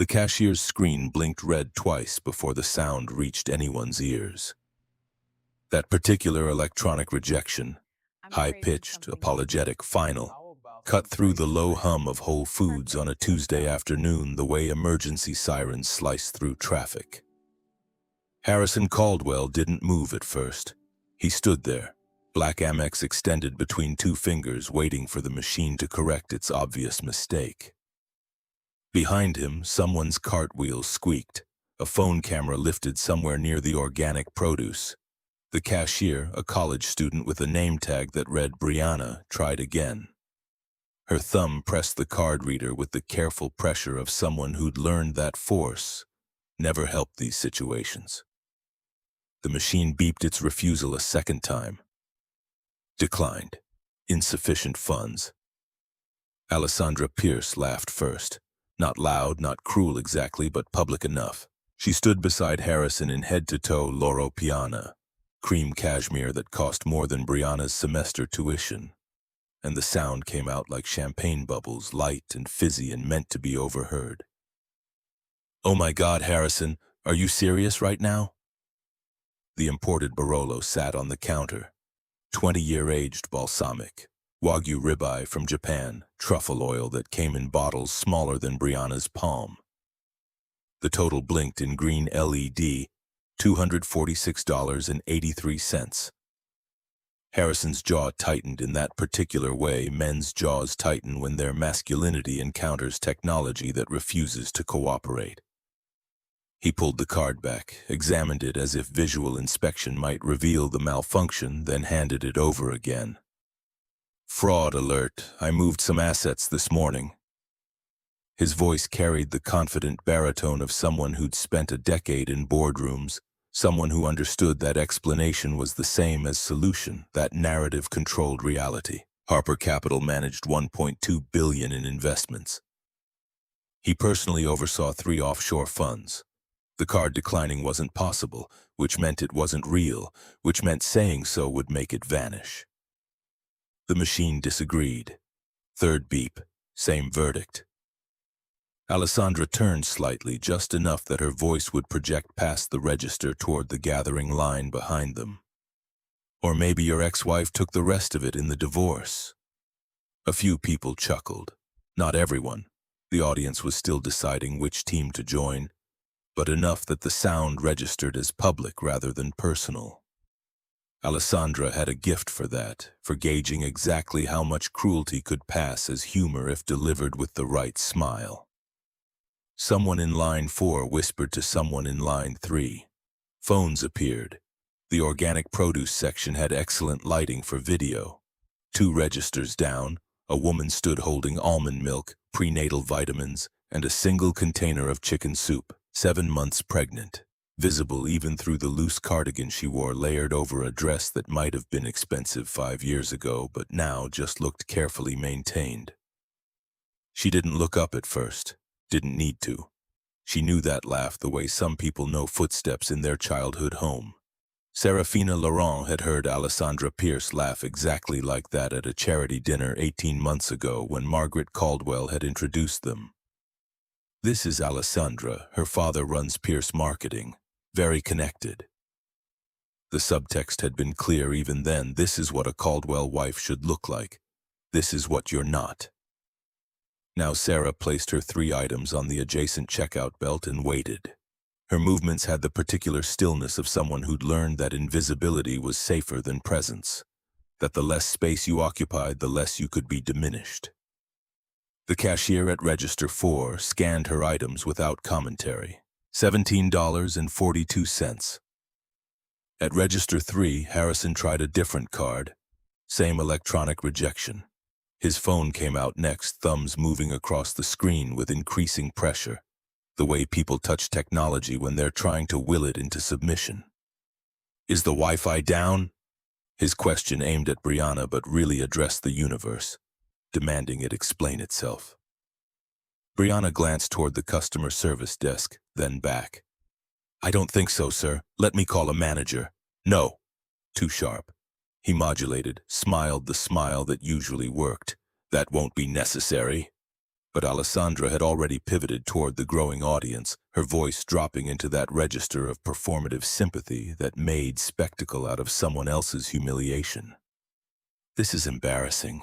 The cashier's screen blinked red twice before the sound reached anyone's ears. That particular electronic rejection, high-pitched, apologetic, final, cut through the low hum of Whole Foods on a Tuesday afternoon the way emergency sirens slice through traffic. Harrison Caldwell didn't move at first. He stood there, black Amex extended between two fingers, waiting for the machine to correct its obvious mistake. Behind him, someone's cartwheel squeaked. A phone camera lifted somewhere near the organic produce. The cashier, a college student with a name tag that read Brianna, tried again. Her thumb pressed the card reader with the careful pressure of someone who'd learned that force never helped these situations. The machine beeped its refusal a second time. Declined. Insufficient funds. Alessandra Pierce laughed first. Not loud, not cruel exactly, but public enough. She stood beside Harrison in head-to-toe Loro Piana, cream cashmere that cost more than Brianna's semester tuition, and the sound came out like champagne bubbles, light and fizzy and meant to be overheard. "Oh my God, Harrison, are you serious right now?" The imported Barolo sat on the counter. 20-year aged balsamic, Wagyu ribeye from Japan, truffle oil that came in bottles smaller than Brianna's palm. The total blinked in green LED, $246.83. Harrison's jaw tightened in that particular way men's jaws tighten when their masculinity encounters technology that refuses to cooperate. He pulled the card back, examined it as if visual inspection might reveal the malfunction, then handed it over again. "Fraud alert. I moved some assets this morning." His voice carried the confident baritone of someone who'd spent a decade in boardrooms, someone who understood that explanation was the same as solution, that narrative-controlled reality. Harper Capital managed $1.2 billion in investments. He personally oversaw 3 offshore funds. The card declining wasn't possible, which meant it wasn't real, which meant saying so would make it vanish. The machine disagreed. Third beep, same verdict. Alessandra turned slightly, just enough that her voice would project past the register toward the gathering line behind them. "Or maybe your ex-wife took the rest of it in the divorce." A few people chuckled. Not everyone. The audience was still deciding which team to join, but enough that the sound registered as public rather than personal. Alessandra had a gift for that, for gauging exactly how much cruelty could pass as humor if delivered with the right smile. Someone in line 4 whispered to someone in line 3. Phones appeared. The organic produce section had excellent lighting for video. 2 registers down, a woman stood holding almond milk, prenatal vitamins, and a single container of chicken soup, 7 months pregnant, visible even through the loose cardigan she wore layered over a dress that might have been expensive 5 years ago but now just looked carefully maintained. She didn't look up at first, didn't need to. She knew that laugh the way some people know footsteps in their childhood home. Serafina Laurent had heard Alessandra Pierce laugh exactly like that at a charity dinner 18 months ago when Margaret Caldwell had introduced them. "This is Alessandra. Her father runs Pierce Marketing. Very connected." The subtext had been clear even then. This is what a Caldwell wife should look like. This is what you're not. Now Sarah placed her 3 items on the adjacent checkout belt and waited. Her movements had the particular stillness of someone who'd learned that invisibility was safer than presence, that the less space you occupied, the less you could be diminished. The cashier at Register 4 scanned her items without commentary. $17.42. At Register 3, Harrison tried a different card. Same electronic rejection. His phone came out next, thumbs moving across the screen with increasing pressure, the way people touch technology when they're trying to will it into submission. "Is the Wi-Fi down?" His question aimed at Brianna but really addressed the universe, demanding it explain itself. Brianna glanced toward the customer service desk, then back. "I don't think so, sir. Let me call a manager." "No." Too sharp. He modulated, smiled the smile that usually worked. "That won't be necessary." But Alessandra had already pivoted toward the growing audience, her voice dropping into that register of performative sympathy that made spectacle out of someone else's humiliation. This is embarrassing.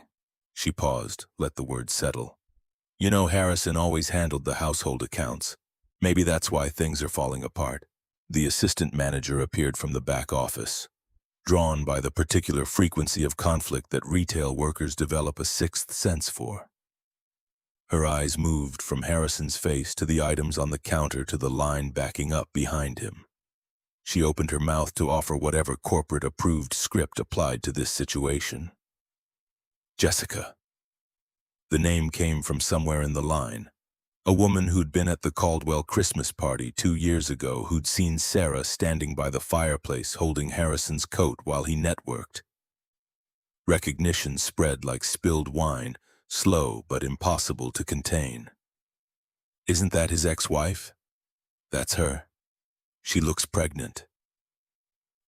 She paused, let the words settle. You know, Harrison always handled the household accounts. Maybe that's why things are falling apart. The assistant manager appeared from the back office, drawn by the particular frequency of conflict that retail workers develop a sixth sense for. Her eyes moved from Harrison's face to the items on the counter to the line backing up behind him. She opened her mouth to offer whatever corporate-approved script applied to this situation. Jessica. The name came from somewhere in the line. A woman who'd been at the Caldwell Christmas party 2 years ago who'd seen Sarah standing by the fireplace holding Harrison's coat while he networked. Recognition spread like spilled wine, slow but impossible to contain. Isn't that his ex-wife? That's her. She looks pregnant.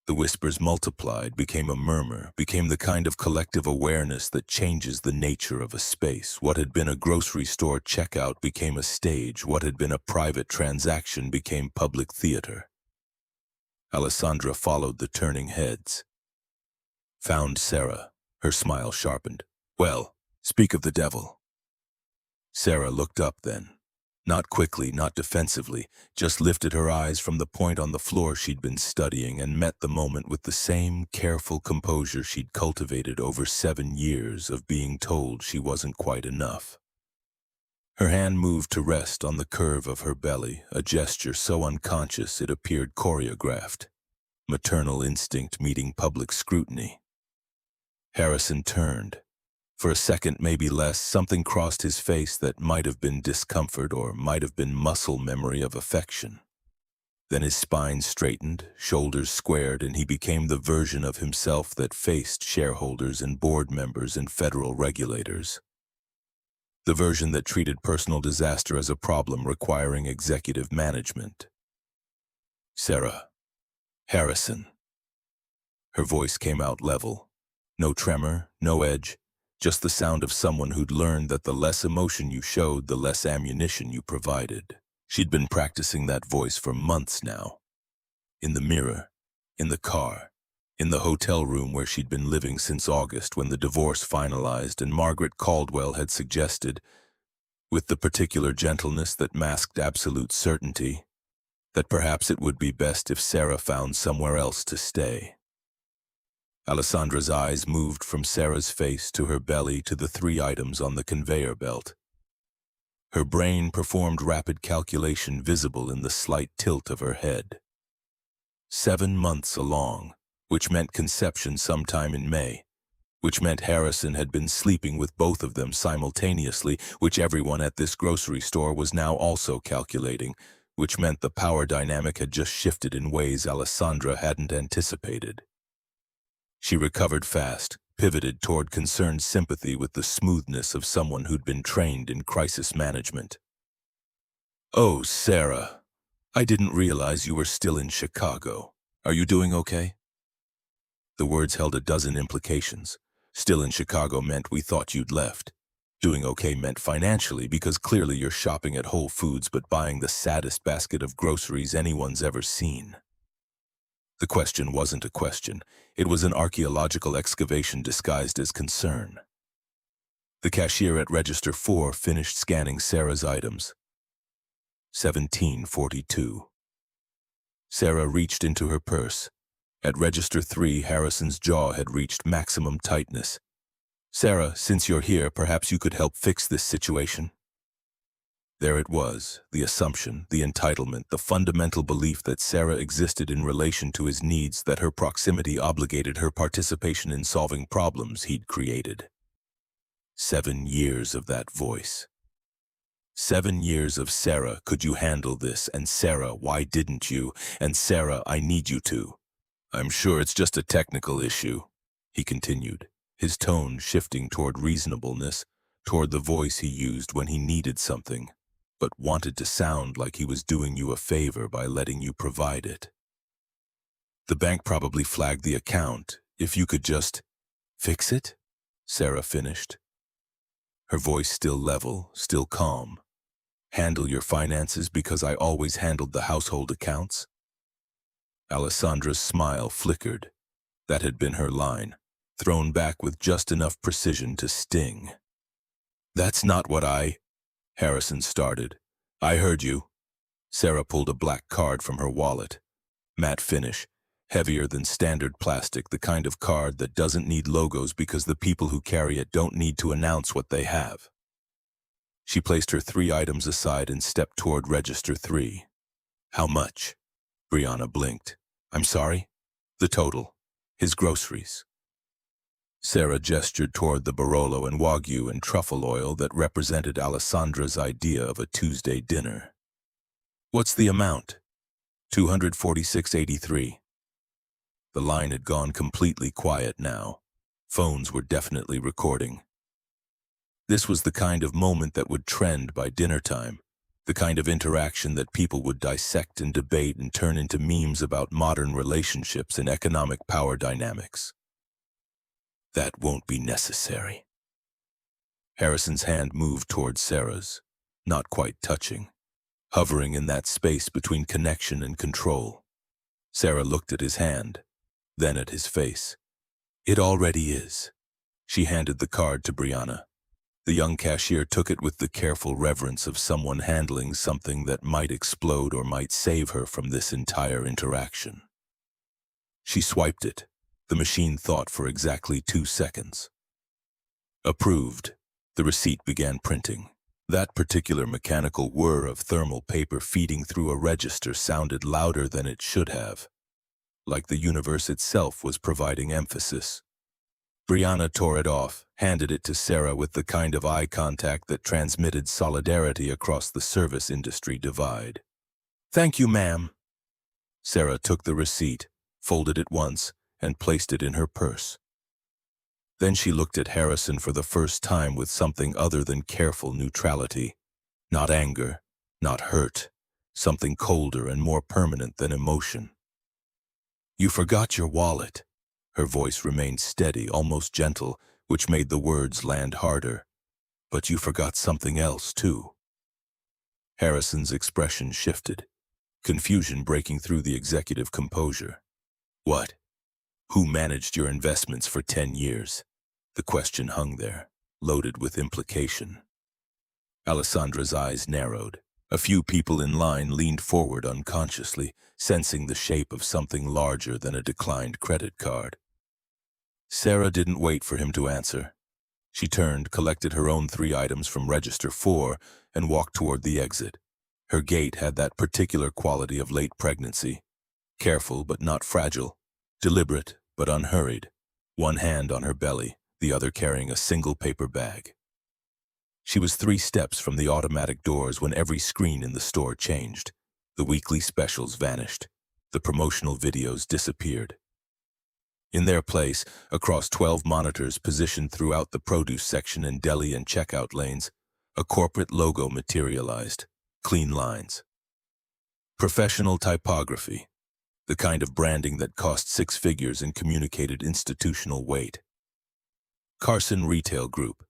The whispers multiplied, became a murmur, became the kind of collective awareness that changes the nature of a space. What had been a grocery store checkout became a stage. What had been a private transaction became public theater. Alessandra followed the turning heads. Found Sarah. Her smile sharpened. Well, speak of the devil. Sarah looked up then. Not quickly, not defensively, just lifted her eyes from the point on the floor she'd been studying and met the moment with the same careful composure she'd cultivated over 7 years of being told she wasn't quite enough. Her hand moved to rest on the curve of her belly, a gesture so unconscious it appeared choreographed. Maternal instinct meeting public scrutiny. Harrison turned. For a second, maybe less, something crossed his face that might have been discomfort or might have been muscle memory of affection. Then his spine straightened, shoulders squared, and he became the version of himself that faced shareholders and board members and federal regulators. The version that treated personal disaster as a problem requiring executive management. Sarah. Harrison. Her voice came out level. No tremor, no edge. Just the sound of someone who'd learned that the less emotion you showed, the less ammunition you provided. She'd been practicing that voice for months now. In the mirror, in the car, in the hotel room where she'd been living since August when the divorce finalized and Margaret Caldwell had suggested, with the particular gentleness that masked absolute certainty, that perhaps it would be best if Sarah found somewhere else to stay. Alessandra's eyes moved from Sarah's face to her belly to the 3 items on the conveyor belt. Her brain performed rapid calculation visible in the slight tilt of her head. 7 months along, which meant conception sometime in May, which meant Harrison had been sleeping with both of them simultaneously, which everyone at this grocery store was now also calculating, which meant the power dynamic had just shifted in ways Alessandra hadn't anticipated. She recovered fast, pivoted toward concerned sympathy with the smoothness of someone who'd been trained in crisis management. Oh, Sarah, I didn't realize you were still in Chicago. Are you doing okay? The words held a dozen implications. Still in Chicago meant we thought you'd left. Doing okay meant financially because clearly you're shopping at Whole Foods but buying the saddest basket of groceries anyone's ever seen. The question wasn't a question. It was an archaeological excavation disguised as concern. The cashier at Register 4 finished scanning Sarah's items. 1742. Sarah reached into her purse. At Register 3, Harrison's jaw had reached maximum tightness. Sarah, since you're here, perhaps you could help fix this situation? There it was, the assumption, the entitlement, the fundamental belief that Sarah existed in relation to his needs, that her proximity obligated her participation in solving problems he'd created. 7 years of that voice. 7 years of Sarah, could you handle this? And Sarah, why didn't you? And Sarah, I need you to. I'm sure it's just a technical issue, he continued, his tone shifting toward reasonableness, toward the voice he used when he needed something, but wanted to sound like he was doing you a favor by letting you provide it. The bank probably flagged the account. If you could just fix it, Sarah finished. her voice still level, still calm. Handle your finances because I always handled the household accounts? Alessandra's smile flickered. That had been her line, thrown back with just enough precision to sting. That's not what Harrison started. I heard you. Sarah pulled a black card from her wallet. Matte finish, heavier than standard plastic, the kind of card that doesn't need logos because the people who carry it don't need to announce what they have. She placed her 3 items aside and stepped toward register 3. How much? Brianna blinked. I'm sorry? The total. His groceries. Sarah gestured toward the Barolo and Wagyu and truffle oil that represented Alessandra's idea of a Tuesday dinner. What's the amount? $246.83. The line had gone completely quiet now. Phones were definitely recording. This was the kind of moment that would trend by dinner time, the kind of interaction that people would dissect and debate and turn into memes about modern relationships and economic power dynamics. That won't be necessary. Harrison's hand moved toward Sarah's, not quite touching, hovering in that space between connection and control. Sarah looked at his hand, then at his face. It already is. She handed the card to Brianna. The young cashier took it with the careful reverence of someone handling something that might explode or might save her from this entire interaction. She swiped it. The machine thought for exactly 2 seconds. Approved. The receipt began printing. That particular mechanical whir of thermal paper feeding through a register sounded louder than it should have, like the universe itself was providing emphasis. Brianna tore it off, handed it to Sarah with the kind of eye contact that transmitted solidarity across the service industry divide. Thank you, ma'am. Sarah took the receipt, folded it once, and placed it in her purse. Then she looked at Harrison for the first time with something other than careful neutrality. Not anger, not hurt, something colder and more permanent than emotion. You forgot your wallet. Her voice remained steady, almost gentle, which made the words land harder. But you forgot something else, too. Harrison's expression shifted, confusion breaking through the executive composure. What? Who managed your investments for 10 years? The question hung there, loaded with implication. Alessandra's eyes narrowed. A few people in line leaned forward unconsciously, sensing the shape of something larger than a declined credit card. Sarah didn't wait for him to answer. She turned, collected her own 3 items from register 4, and walked toward the exit. Her gait had that particular quality of late pregnancy. Careful but not fragile. Deliberate but unhurried. One hand on her belly, the other carrying a single paper bag. She was 3 steps from the automatic doors when every screen in the store changed. The weekly specials vanished. The promotional videos disappeared. In their place, across 12 monitors positioned throughout the produce section and deli and checkout lanes, a corporate logo materialized. Clean lines. Professional typography. The kind of branding that cost 6 figures and communicated institutional weight. Carson Retail Group.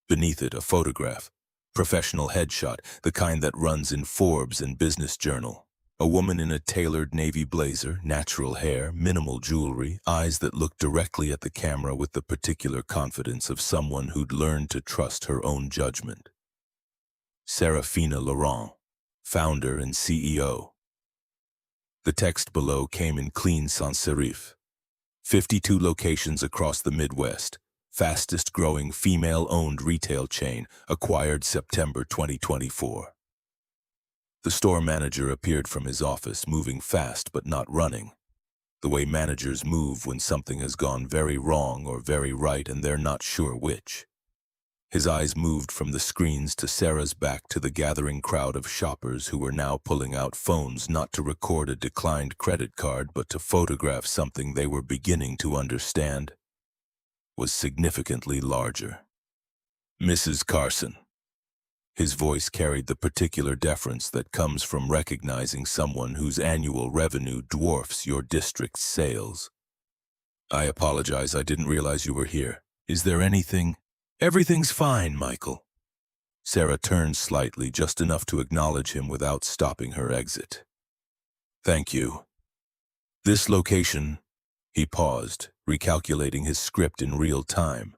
Beneath it, a photograph. Professional headshot, the kind that runs in Forbes and Business Journal. A woman in a tailored navy blazer, natural hair, minimal jewelry, eyes that looked directly at the camera with the particular confidence of someone who'd learned to trust her own judgment. Serafina Laurent, founder and CEO. The text below came in clean sans serif. 52 locations across the Midwest. Fastest growing female-owned retail chain, acquired September 2024. The store manager appeared from his office, moving fast but not running. The way managers move when something has gone very wrong or very right and they're not sure which. His eyes moved from the screens to Sarah's back to the gathering crowd of shoppers who were now pulling out phones not to record a declined credit card but to photograph something they were beginning to understand was significantly larger. Mrs. Carson. His voice carried the particular deference that comes from recognizing someone whose annual revenue dwarfs your district's sales. I apologize, I didn't realize you were here. Is there anything? Everything's fine, Michael. Sarah turned slightly, just enough to acknowledge him without stopping her exit. "Thank you. This location," he paused, recalculating his script in real time.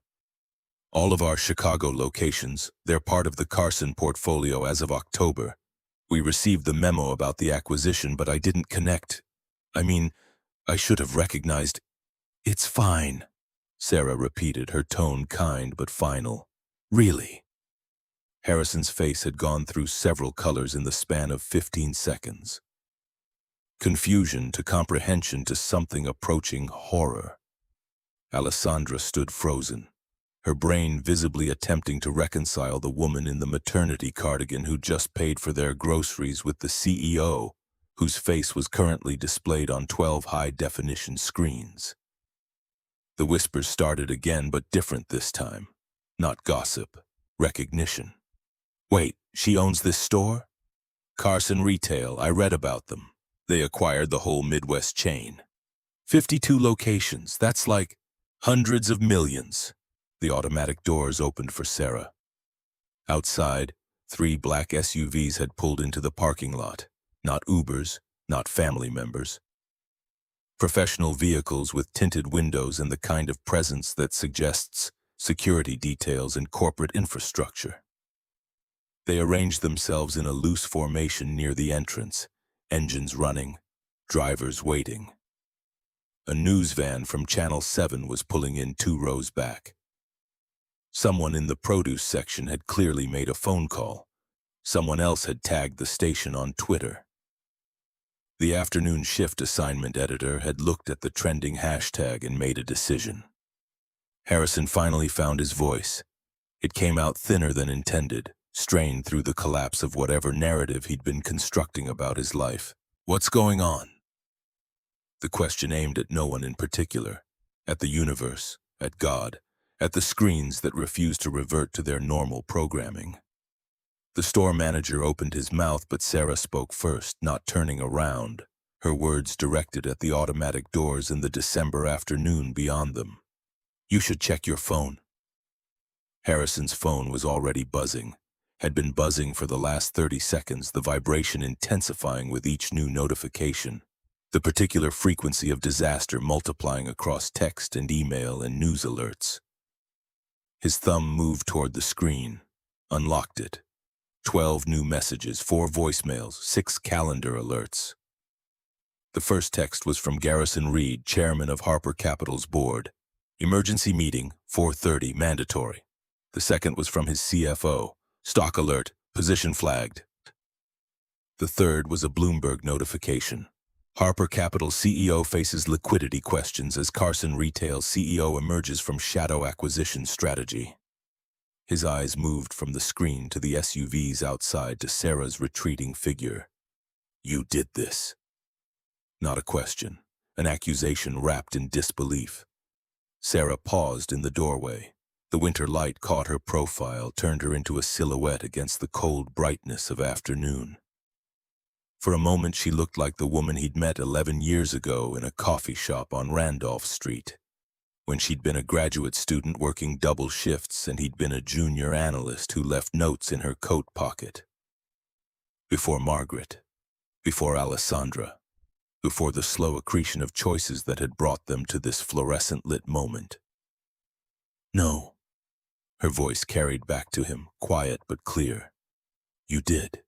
"All of our Chicago locations, they're part of the Carson portfolio as of October. We received the memo about the acquisition, but I didn't connect. I mean, I should have recognized." "It's fine," Sarah repeated, her tone kind but final. "Really?" Harrison's face had gone through several colors in the span of 15 seconds. Confusion to comprehension to something approaching horror. Alessandra stood frozen, her brain visibly attempting to reconcile the woman in the maternity cardigan who just paid for their groceries with the CEO, whose face was currently displayed on 12 high-definition screens. The whispers started again, but different this time. Not gossip, recognition. "Wait, she owns this store?" "Carson Retail, I read about them. They acquired the whole Midwest chain. 52 locations, that's like hundreds of millions." The automatic doors opened for Sarah. Outside, 3 black SUVs had pulled into the parking lot. Not Ubers, not family members. Professional vehicles with tinted windows and the kind of presence that suggests security details and corporate infrastructure. They arranged themselves in a loose formation near the entrance, engines running, drivers waiting. A news van from Channel 7 was pulling in 2 rows back. Someone in the produce section had clearly made a phone call. Someone else had tagged the station on Twitter. The afternoon shift assignment editor had looked at the trending hashtag and made a decision. Harrison finally found his voice. It came out thinner than intended, strained through the collapse of whatever narrative he'd been constructing about his life. "What's going on?" The question aimed at no one in particular, at the universe, at God, at the screens that refused to revert to their normal programming. The store manager opened his mouth, but Sarah spoke first, not turning around, her words directed at the automatic doors in the December afternoon beyond them. "You should check your phone." Harrison's phone was already buzzing, had been buzzing for the last 30 seconds, the vibration intensifying with each new notification, the particular frequency of disaster multiplying across text and email and news alerts. His thumb moved toward the screen, unlocked it. 12 new messages, 4 voicemails, 6 calendar alerts. The first text was from Garrison Reed, chairman of Harper Capital's board. "Emergency meeting, 4:30, mandatory." The second was from his CFO. "Stock alert, position flagged." The third was a Bloomberg notification. "Harper Capital CEO faces liquidity questions as Carson Retail CEO emerges from shadow acquisition strategy." His eyes moved from the screen to the SUVs outside to Sarah's retreating figure. "You did this." Not a question, an accusation wrapped in disbelief. Sarah paused in the doorway. The winter light caught her profile, turned her into a silhouette against the cold brightness of afternoon. For a moment she looked like the woman he'd met 11 years ago in a coffee shop on Randolph Street, when she'd been a graduate student working double shifts and he'd been a junior analyst who left notes in her coat pocket. Before Margaret, before Alessandra, before the slow accretion of choices that had brought them to this fluorescent-lit moment. "No," her voice carried back to him, quiet but clear. "You did."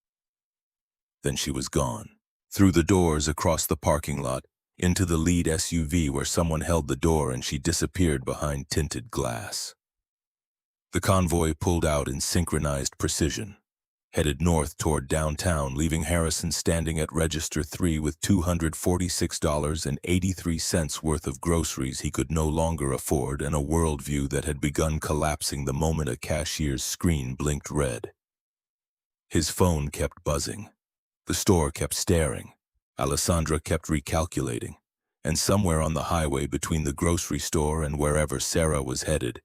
Then she was gone, through the doors, across the parking lot, into the lead SUV where someone held the door, and she disappeared behind tinted glass. The convoy pulled out in synchronized precision, headed north toward downtown, leaving Harrison standing at Register 3 with $246.83 worth of groceries he could no longer afford and a worldview that had begun collapsing the moment a cashier's screen blinked red. His phone kept buzzing. The store kept staring. Alessandra kept recalculating. And somewhere on the highway between the grocery store and wherever Sarah was headed,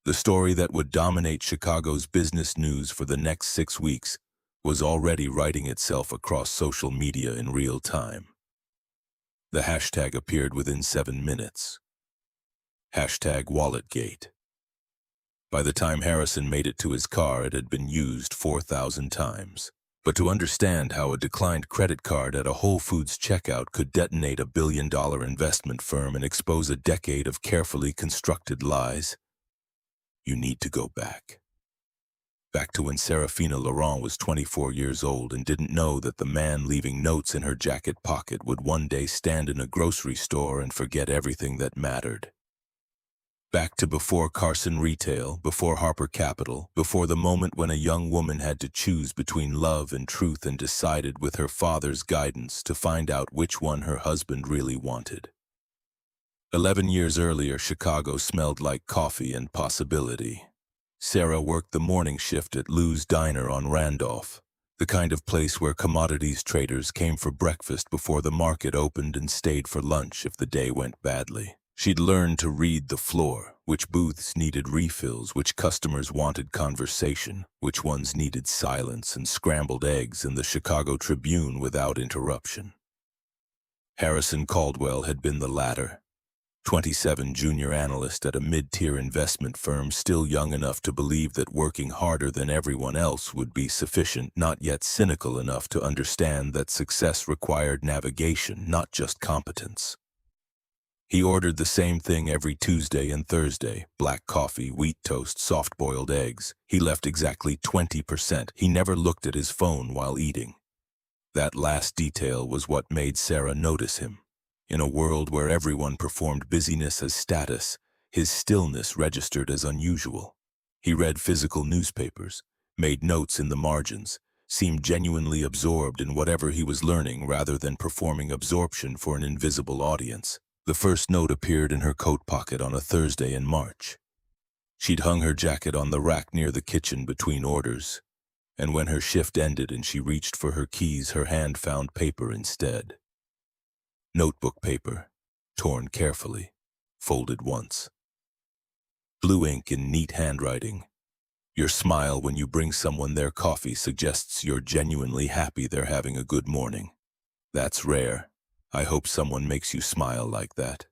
the story that would dominate Chicago's business news for the next 6 weeks was already writing itself across social media in real time. The hashtag appeared within 7 minutes. Hashtag WalletGate. By the time Harrison made it to his car, it had been used 4,000 times. But to understand how a declined credit card at a Whole Foods checkout could detonate a billion-dollar investment firm and expose a decade of carefully constructed lies, you need to go back. Back to when Serafina Laurent was 24 years old and didn't know that the man leaving notes in her jacket pocket would one day stand in a grocery store and forget everything that mattered. Back to before Carson Retail, before Harper Capital, before the moment when a young woman had to choose between love and truth and decided with her father's guidance to find out which one her husband really wanted. 11 years earlier, Chicago smelled like coffee and possibility. Sarah worked the morning shift at Lou's Diner on Randolph, the kind of place where commodities traders came for breakfast before the market opened and stayed for lunch if the day went badly. She'd learned to read the floor, which booths needed refills, which customers wanted conversation, which ones needed silence and scrambled eggs in the Chicago Tribune without interruption. Harrison Caldwell had been the latter. 27 junior analyst at a mid-tier investment firm, still young enough to believe that working harder than everyone else would be sufficient, not yet cynical enough to understand that success required navigation, not just competence. He ordered the same thing every Tuesday and Thursday: black coffee, wheat toast, soft-boiled eggs. He left exactly 20%. He never looked at his phone while eating. That last detail was what made Sarah notice him. In a world where everyone performed busyness as status, his stillness registered as unusual. He read physical newspapers, made notes in the margins, seemed genuinely absorbed in whatever he was learning rather than performing absorption for an invisible audience. The first note appeared in her coat pocket on a Thursday in March. She'd hung her jacket on the rack near the kitchen between orders, and when her shift ended and she reached for her keys, her hand found paper instead. Notebook paper, torn carefully, folded once. Blue ink in neat handwriting. Your smile when you bring someone their coffee suggests you're genuinely happy they're having a good morning. That's rare. I hope someone makes you smile like that.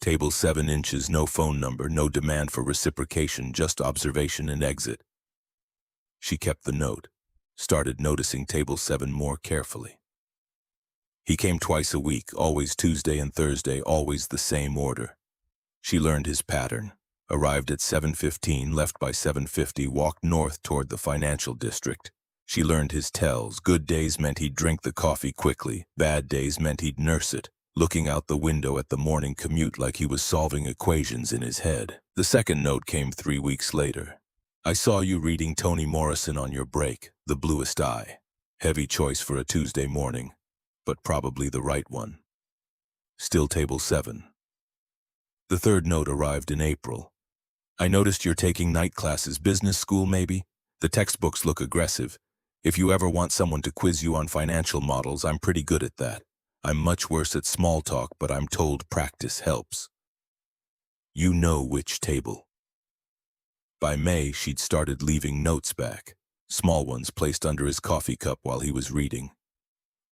Table 7 inches, no phone number, no demand for reciprocation, just observation and exit. She kept the note, started noticing table 7 more carefully. He came twice a week, always Tuesday and Thursday, always the same order. She learned his pattern. Arrived at 7:15, left by 7:50, walked north toward the financial district. She learned his tells. Good days meant he'd drink the coffee quickly. Bad days meant he'd nurse it, looking out the window at the morning commute like he was solving equations in his head. The second note came 3 weeks later. I saw you reading Toni Morrison on your break, The Bluest Eye. Heavy choice for a Tuesday morning, but probably the right one. Still table 7. The third note arrived in April. I noticed you're taking night classes, business school maybe? The textbooks look aggressive. If you ever want someone to quiz you on financial models, I'm pretty good at that. I'm much worse at small talk, but I'm told practice helps. You know which table. By May, she'd started leaving notes back, small ones placed under his coffee cup while he was reading.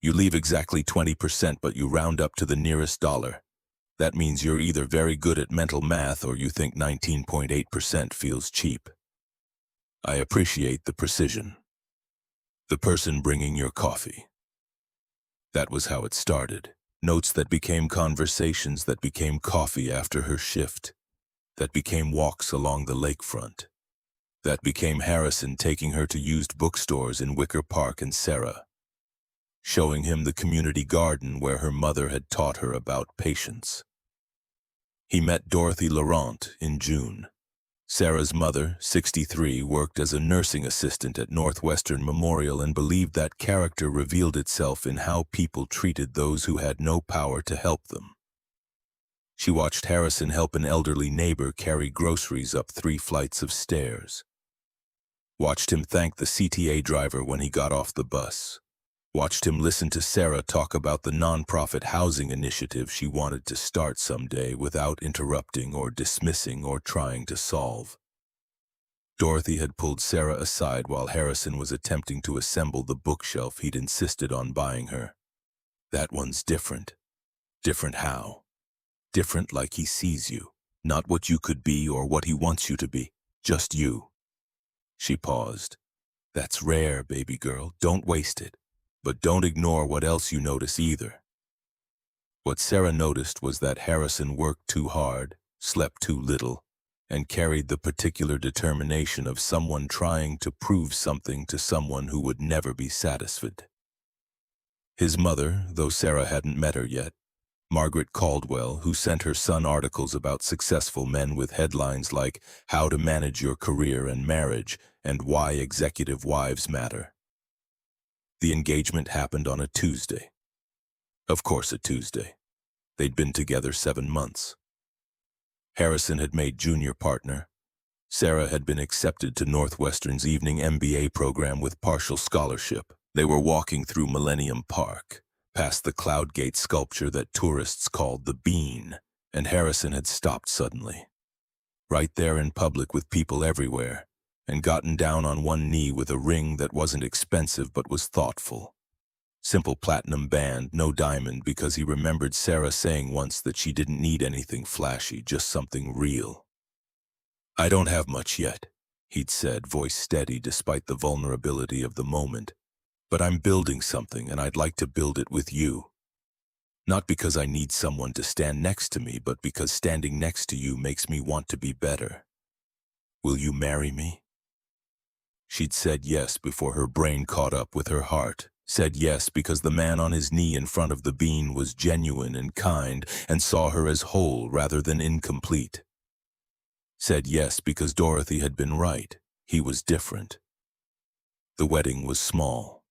You leave exactly 20%, but you round up to the nearest dollar. That means you're either very good at mental math or you think 19.8% feels cheap. I appreciate the precision. The person bringing your coffee. That was how it started. Notes that became conversations, that became coffee after her shift, that became walks along the lakefront, that became Harrison taking her to used bookstores in Wicker Park and Sarah, showing him the community garden where her mother had taught her about patience. He met Dorothy Laurent in June. Sarah's mother, 63, worked as a nursing assistant at Northwestern Memorial and believed that character revealed itself in how people treated those who had no power to help them. She watched Harrison help an elderly neighbor carry groceries up 3 flights of stairs. Watched him thank the CTA driver when he got off the bus. Watched him listen to Sarah talk about the nonprofit housing initiative she wanted to start someday without interrupting or dismissing or trying to solve. Dorothy had pulled Sarah aside while Harrison was attempting to assemble the bookshelf he'd insisted on buying her. That one's different. Different how? Different like he sees you. Not what you could be or what he wants you to be. Just you. She paused. That's rare, baby girl. Don't waste it. But don't ignore what else you notice either. What Sarah noticed was that Harrison worked too hard, slept too little, and carried the particular determination of someone trying to prove something to someone who would never be satisfied. His mother, though Sarah hadn't met her yet, Margaret Caldwell, who sent her son articles about successful men with headlines like How to Manage Your Career and Marriage and Why Executive Wives Matter. The engagement happened on a Tuesday. Of course, a Tuesday. They'd been together 7 months. Harrison had made junior partner. Sarah had been accepted to Northwestern's evening MBA program with partial scholarship. They were walking through Millennium Park, past the Cloudgate sculpture that tourists called the Bean, and Harrison had stopped suddenly. Right there in public with people everywhere, and gotten down on one knee with a ring that wasn't expensive but was thoughtful. Simple platinum band, no diamond, because he remembered Sarah saying once that she didn't need anything flashy, just something real. I don't have much yet, he'd said, voice steady despite the vulnerability of the moment. But I'm building something, and I'd like to build it with you. Not because I need someone to stand next to me, but because standing next to you makes me want to be better. Will you marry me? She'd said yes before her brain caught up with her heart. Said yes because the man on his knee in front of the Bean was genuine and kind and saw her as whole rather than incomplete. Said yes because Dorothy had been right. He was different. The wedding was small.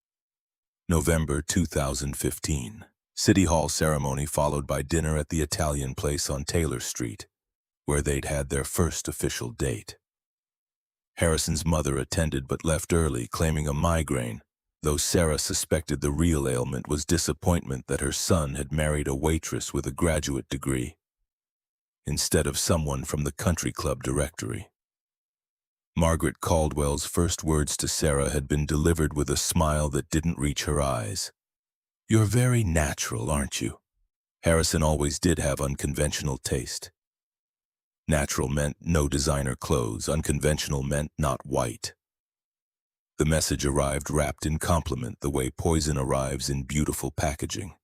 November 2015. City Hall ceremony followed by dinner at the Italian place on Taylor Street, where they'd had their first official date. Harrison's mother attended but left early, claiming a migraine, though Sarah suspected the real ailment was disappointment that her son had married a waitress with a graduate degree, instead of someone from the country club directory. Margaret Caldwell's first words to Sarah had been delivered with a smile that didn't reach her eyes. You're very natural, aren't you? Harrison always did have unconventional taste. Natural meant no designer clothes, unconventional meant not white. The message arrived wrapped in compliment the way poison arrives in beautiful packaging.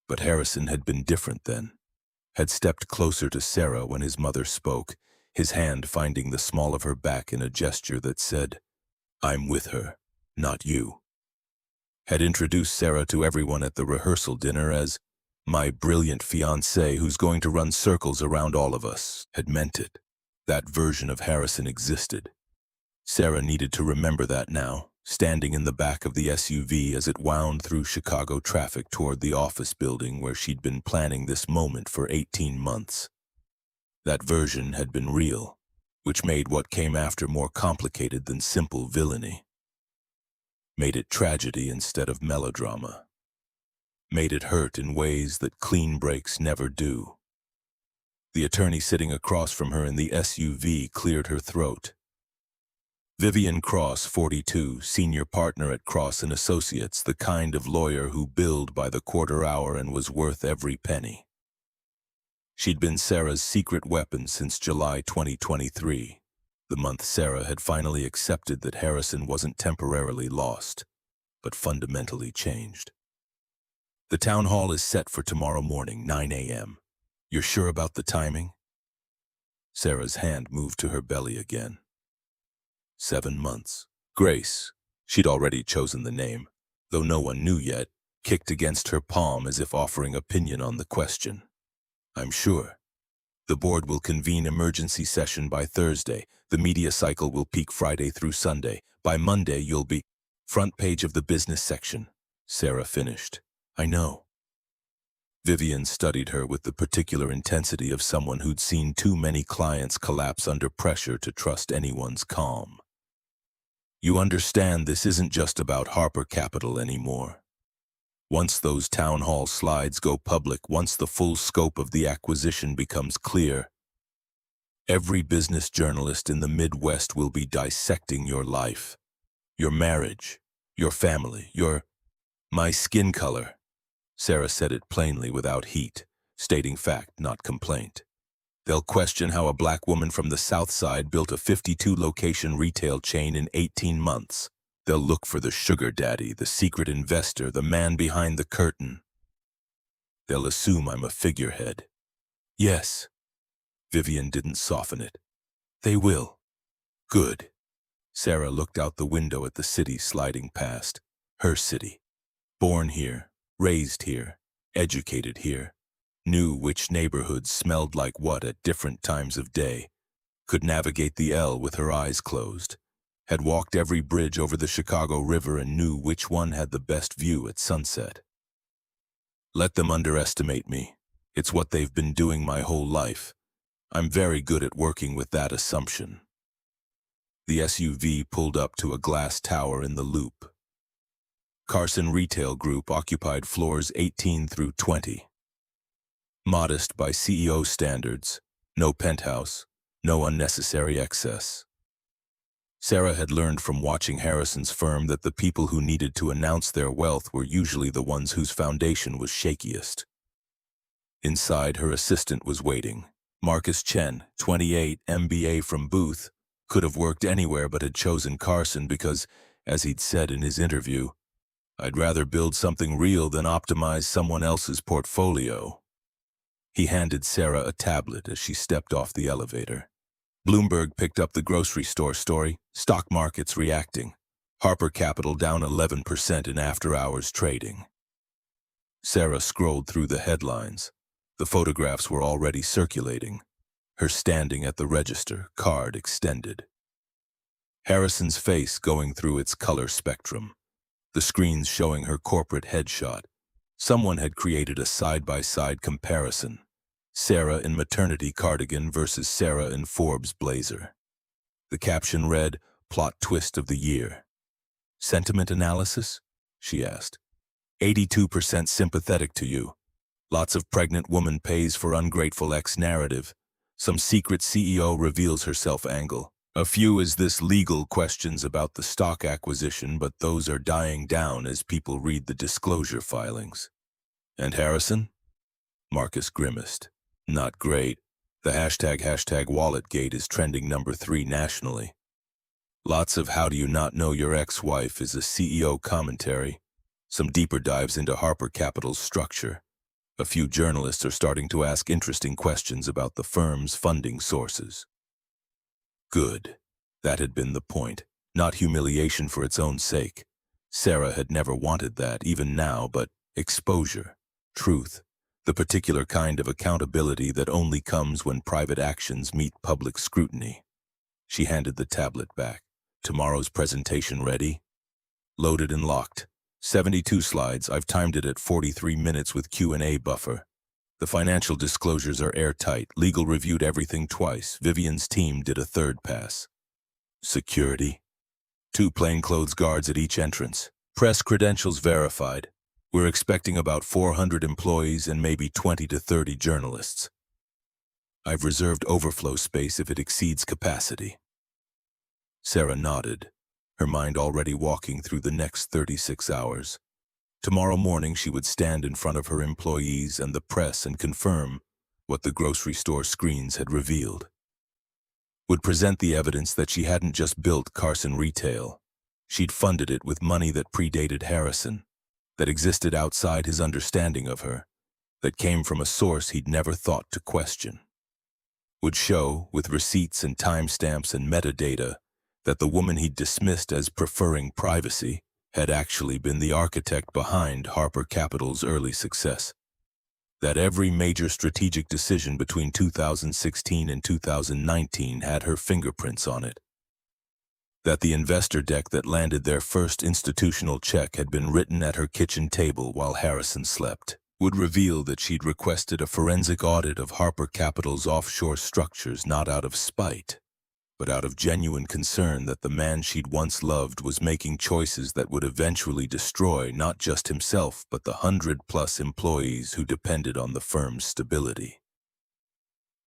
But Harrison had been different then, had stepped closer to Sarah when his mother spoke, his hand finding the small of her back in a gesture that said, I'm with her, not you. Had introduced Sarah to everyone at the rehearsal dinner as my brilliant fiancé who's going to run circles around all of us, had meant it. That version of Harrison existed. Sarah needed to remember that now, standing in the back of the SUV as it wound through Chicago traffic toward the office building where she'd been planning this moment for 18 months. That version had been real, which made what came after more complicated than simple villainy. Made it tragedy instead of melodrama. Made it hurt in ways that clean breaks never do. The attorney sitting across from her in the SUV cleared her throat. Vivian Cross, 42, senior partner at Cross & Associates, the kind of lawyer who billed by the quarter hour and was worth every penny. She'd been Sarah's secret weapon since July 2023, the month Sarah had finally accepted that Harrison wasn't temporarily lost, but fundamentally changed. The town hall is set for tomorrow morning, 9 a.m. You're sure about the timing? Sarah's hand moved to her belly again. 7 months. Grace, she'd already chosen the name, though no one knew yet, kicked against her palm as if offering opinion on the question. I'm sure. The board will convene emergency session by Thursday. The media cycle will peak Friday through Sunday. By Monday, you'll be front page of the business section. Sarah finished. I know. Vivian studied her with the particular intensity of someone who'd seen too many clients collapse under pressure to trust anyone's calm. You understand this isn't just about Harper Capital anymore. Once those town hall slides go public, once the full scope of the acquisition becomes clear, every business journalist in the Midwest will be dissecting your life, your marriage, your family, my skin color. Sarah said it plainly without heat, stating fact, not complaint. They'll question how a black woman from the South Side built a 52-location retail chain in 18 months. They'll look for the sugar daddy, the secret investor, the man behind the curtain. They'll assume I'm a figurehead. Yes. Vivian didn't soften it. They will. Good. Sarah looked out the window at the city sliding past. Her city. Born here, raised here, educated here. Knew which neighborhoods smelled like what at different times of day. Could navigate the L with her eyes closed. Had walked every bridge over the Chicago River and knew which one had the best view at sunset. Let them underestimate me. It's what they've been doing my whole life. I'm very good at working with that assumption. The SUV pulled up to a glass tower in the Loop. Carson Retail Group occupied floors 18 through 20. Modest by CEO standards, no penthouse, no unnecessary excess. Sarah had learned from watching Harrison's firm that the people who needed to announce their wealth were usually the ones whose foundation was shakiest. Inside, her assistant was waiting. Marcus Chen, 28, MBA from Booth, could have worked anywhere but had chosen Carson because, as he'd said in his interview, "I'd rather build something real than optimize someone else's portfolio." He handed Sarah a tablet as she stepped off the elevator. Bloomberg picked up the grocery store story, stock markets reacting. Harper Capital down 11% in after-hours trading. Sarah scrolled through the headlines. The photographs were already circulating. Her standing at the register, card extended. Harrison's face going through its color spectrum. The screens showing her corporate headshot. Someone had created a side-by-side comparison. Sarah in maternity cardigan versus Sarah in Forbes blazer. The caption read, "Plot twist of the year." "Sentiment analysis?" she asked. 82% sympathetic to you. Lots of pregnant woman pays for ungrateful ex narrative. Some secret CEO reveals herself angle. A few is this legal questions about the stock acquisition, but those are dying down as people read the disclosure filings. And Harrison? Marcus grimaced. Not great. The hashtag WalletGate is trending number 3 nationally. Lots of how do you not know your ex-wife is a CEO commentary. Some deeper dives into Harper Capital's structure. A few journalists are starting to ask interesting questions about the firm's funding sources. Good. That had been the point, not humiliation for its own sake. Sarah had never wanted that, even now, but exposure, truth, the particular kind of accountability that only comes when private actions meet public scrutiny. She handed the tablet back. Tomorrow's presentation ready? Loaded and locked. 72 slides. I've timed it at 43 minutes with Q&A buffer. The financial disclosures are airtight. Legal reviewed everything twice. Vivian's team did a third pass. Security. 2 plainclothes guards at each entrance. Press credentials verified. We're expecting about 400 employees and maybe 20 to 30 journalists. I've reserved overflow space if it exceeds capacity. Sarah nodded, her mind already walking through the next 36 hours. Tomorrow morning she would stand in front of her employees and the press and confirm what the grocery store screens had revealed. Would present the evidence that she hadn't just built Carson Retail. She'd funded it with money that predated Harrison, that existed outside his understanding of her, that came from a source he'd never thought to question. Would show, with receipts and timestamps and metadata, that the woman he'd dismissed as preferring privacy had actually been the architect behind Harper Capital's early success. That every major strategic decision between 2016 and 2019 had her fingerprints on it. That the investor deck that landed their first institutional check had been written at her kitchen table while Harrison slept. Would reveal that she'd requested a forensic audit of Harper Capital's offshore structures not out of spite, but out of genuine concern that the man she'd once loved was making choices that would eventually destroy not just himself but the 100+ employees who depended on the firm's stability.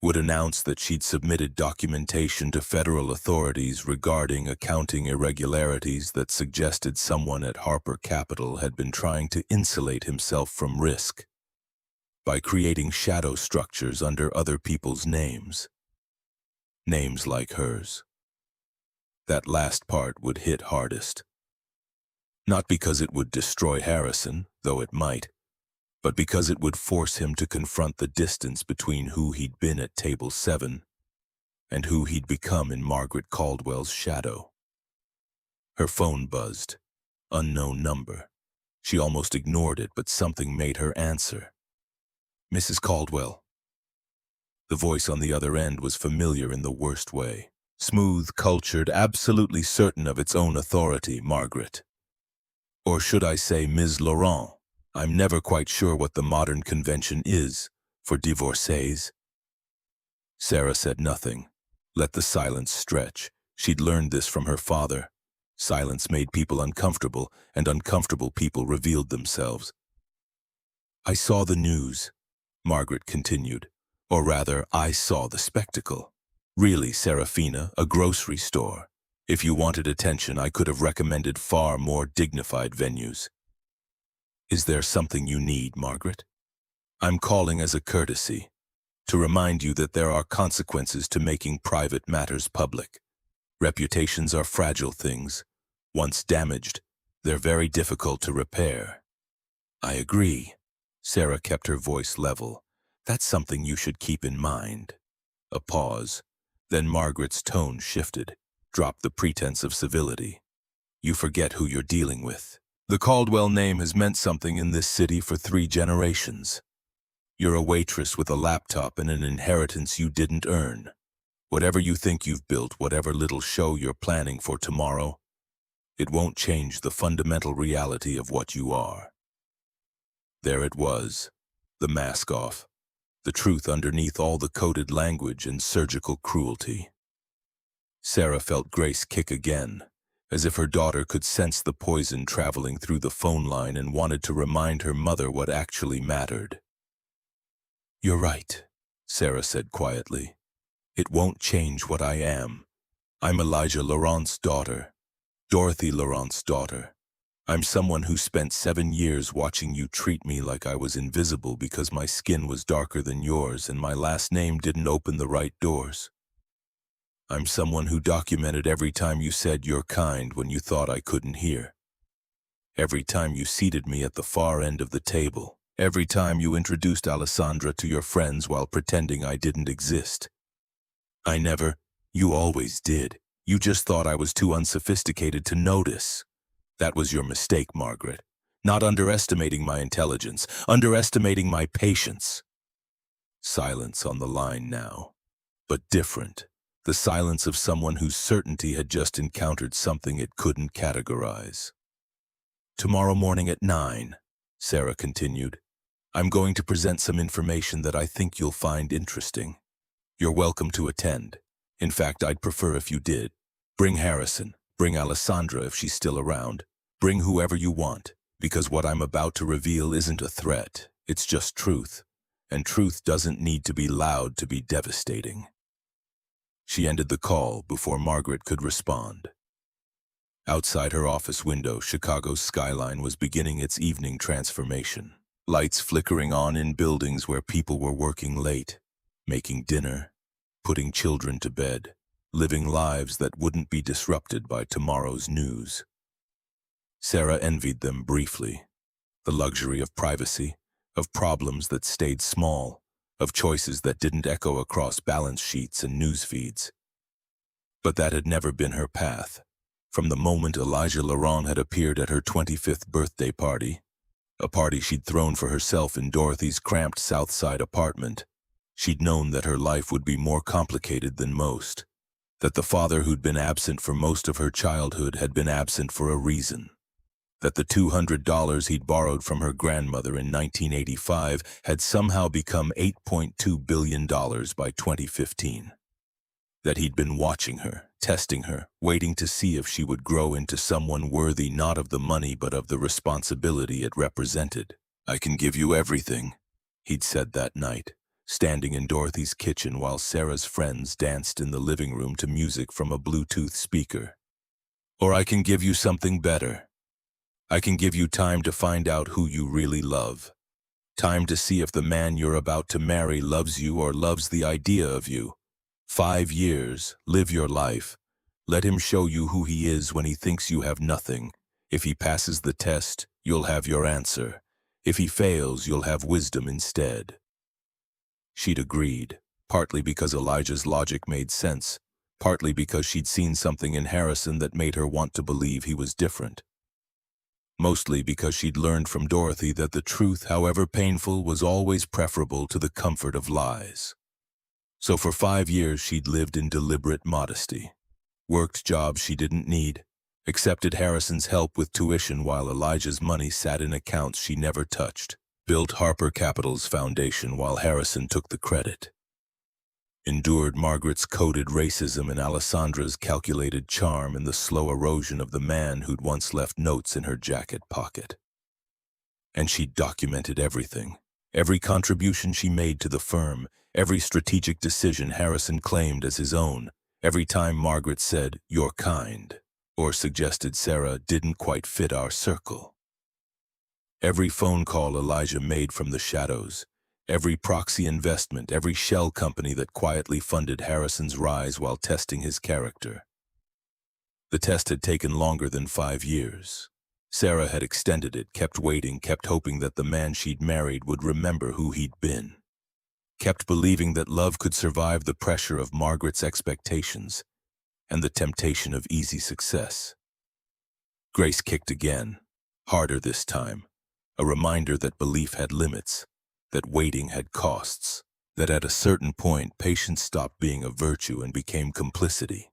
Would announce that she'd submitted documentation to federal authorities regarding accounting irregularities that suggested someone at Harper Capital had been trying to insulate himself from risk. by creating shadow structures under other people's names. Names like hers. That last part would hit hardest. Not because it would destroy Harrison, though it might, but because it would force him to confront the distance between who he'd been at table 7 and who he'd become in Margaret Caldwell's shadow. Her phone buzzed. Unknown number. She almost ignored it, but something made her answer. Mrs. Caldwell. The voice on the other end was familiar in the worst way. Smooth, cultured, absolutely certain of its own authority, Margaret. Or should I say Ms. Laurent? I'm never quite sure what the modern convention is for divorcees. Sarah said nothing. Let the silence stretch. She'd learned this from her father. Silence made people uncomfortable, and uncomfortable people revealed themselves. I saw the news, Margaret continued. Or rather, I saw the spectacle. Really, Serafina, a grocery store. If you wanted attention, I could have recommended far more dignified venues. Is there something you need, Margaret? I'm calling as a courtesy, to remind you that there are consequences to making private matters public. Reputations are fragile things. Once damaged, they're very difficult to repair. I agree. Sarah kept her voice level. That's something you should keep in mind. A pause. Then Margaret's tone shifted, dropped the pretense of civility. You forget who you're dealing with. The Caldwell name has meant something in this city for 3 generations. You're a waitress with a laptop and an inheritance you didn't earn. Whatever you think you've built, whatever little show you're planning for tomorrow, it won't change the fundamental reality of what you are. There it was, the mask off, the truth underneath all the coded language and surgical cruelty. Sarah felt Grace kick again, as if her daughter could sense the poison traveling through the phone line and wanted to remind her mother what actually mattered. You're right, Sarah said quietly. It won't change what I am. I'm Elijah Laurent's daughter, Dorothy Laurent's daughter. I'm someone who spent 7 years watching you treat me like I was invisible because my skin was darker than yours and my last name didn't open the right doors. I'm someone who documented every time you said you're kind when you thought I couldn't hear. Every time you seated me at the far end of the table. Every time you introduced Alessandra to your friends while pretending I didn't exist. You always did. You just thought I was too unsophisticated to notice. That was your mistake, Margaret. Not underestimating my intelligence, underestimating my patience. Silence on the line now, but different. The silence of someone whose certainty had just encountered something it couldn't categorize. Tomorrow morning at 9, Sarah continued, I'm going to present some information that I think you'll find interesting. You're welcome to attend. In fact, I'd prefer if you did. Bring Harrison. Bring Alessandra if she's still around. Bring whoever you want, because what I'm about to reveal isn't a threat. It's just truth. And truth doesn't need to be loud to be devastating. She ended the call before Margaret could respond. Outside her office window, Chicago's skyline was beginning its evening transformation. Lights flickering on in buildings where people were working late, making dinner, putting children to bed, living lives that wouldn't be disrupted by tomorrow's news. Sarah envied them briefly. The luxury of privacy, of problems that stayed small, of choices that didn't echo across balance sheets and news feeds. But that had never been her path. From the moment Elijah Laurent had appeared at her 25th birthday party, a party she'd thrown for herself in Dorothy's cramped South Side apartment, she'd known that her life would be more complicated than most, that the father who'd been absent for most of her childhood had been absent for a reason, that the $200 he'd borrowed from her grandmother in 1985 had somehow become $8.2 billion by 2015. That he'd been watching her, testing her, waiting to see if she would grow into someone worthy not of the money but of the responsibility it represented. I can give you everything, he'd said that night, standing in Dorothy's kitchen while Sarah's friends danced in the living room to music from a Bluetooth speaker. Or I can give you something better. I can give you time to find out who you really love. Time to see if the man you're about to marry loves you or loves the idea of you. 5 years, live your life. Let him show you who he is when he thinks you have nothing. If he passes the test, you'll have your answer. If he fails, you'll have wisdom instead. She'd agreed, partly because Elijah's logic made sense, partly because she'd seen something in Harrison that made her want to believe he was different. Mostly because she'd learned from Dorothy that the truth, however painful, was always preferable to the comfort of lies. So for 5 years she'd lived in deliberate modesty, worked jobs she didn't need, accepted Harrison's help with tuition while Elijah's money sat in accounts she never touched, built Harper Capital's foundation while Harrison took the credit, endured Margaret's coded racism and Alessandra's calculated charm and the slow erosion of the man who'd once left notes in her jacket pocket. And she'd documented everything, every contribution she made to the firm, every strategic decision Harrison claimed as his own, every time Margaret said, "You're kind," or suggested Sarah didn't quite fit our circle. Every phone call Elijah made from the shadows, every proxy investment, every shell company that quietly funded Harrison's rise while testing his character. The test had taken longer than 5 years. Sarah had extended it, kept waiting, kept hoping that the man she'd married would remember who he'd been. Kept believing that love could survive the pressure of Margaret's expectations and the temptation of easy success. Grace kicked again, harder this time, a reminder that belief had limits, that waiting had costs, that at a certain point patience stopped being a virtue and became complicity.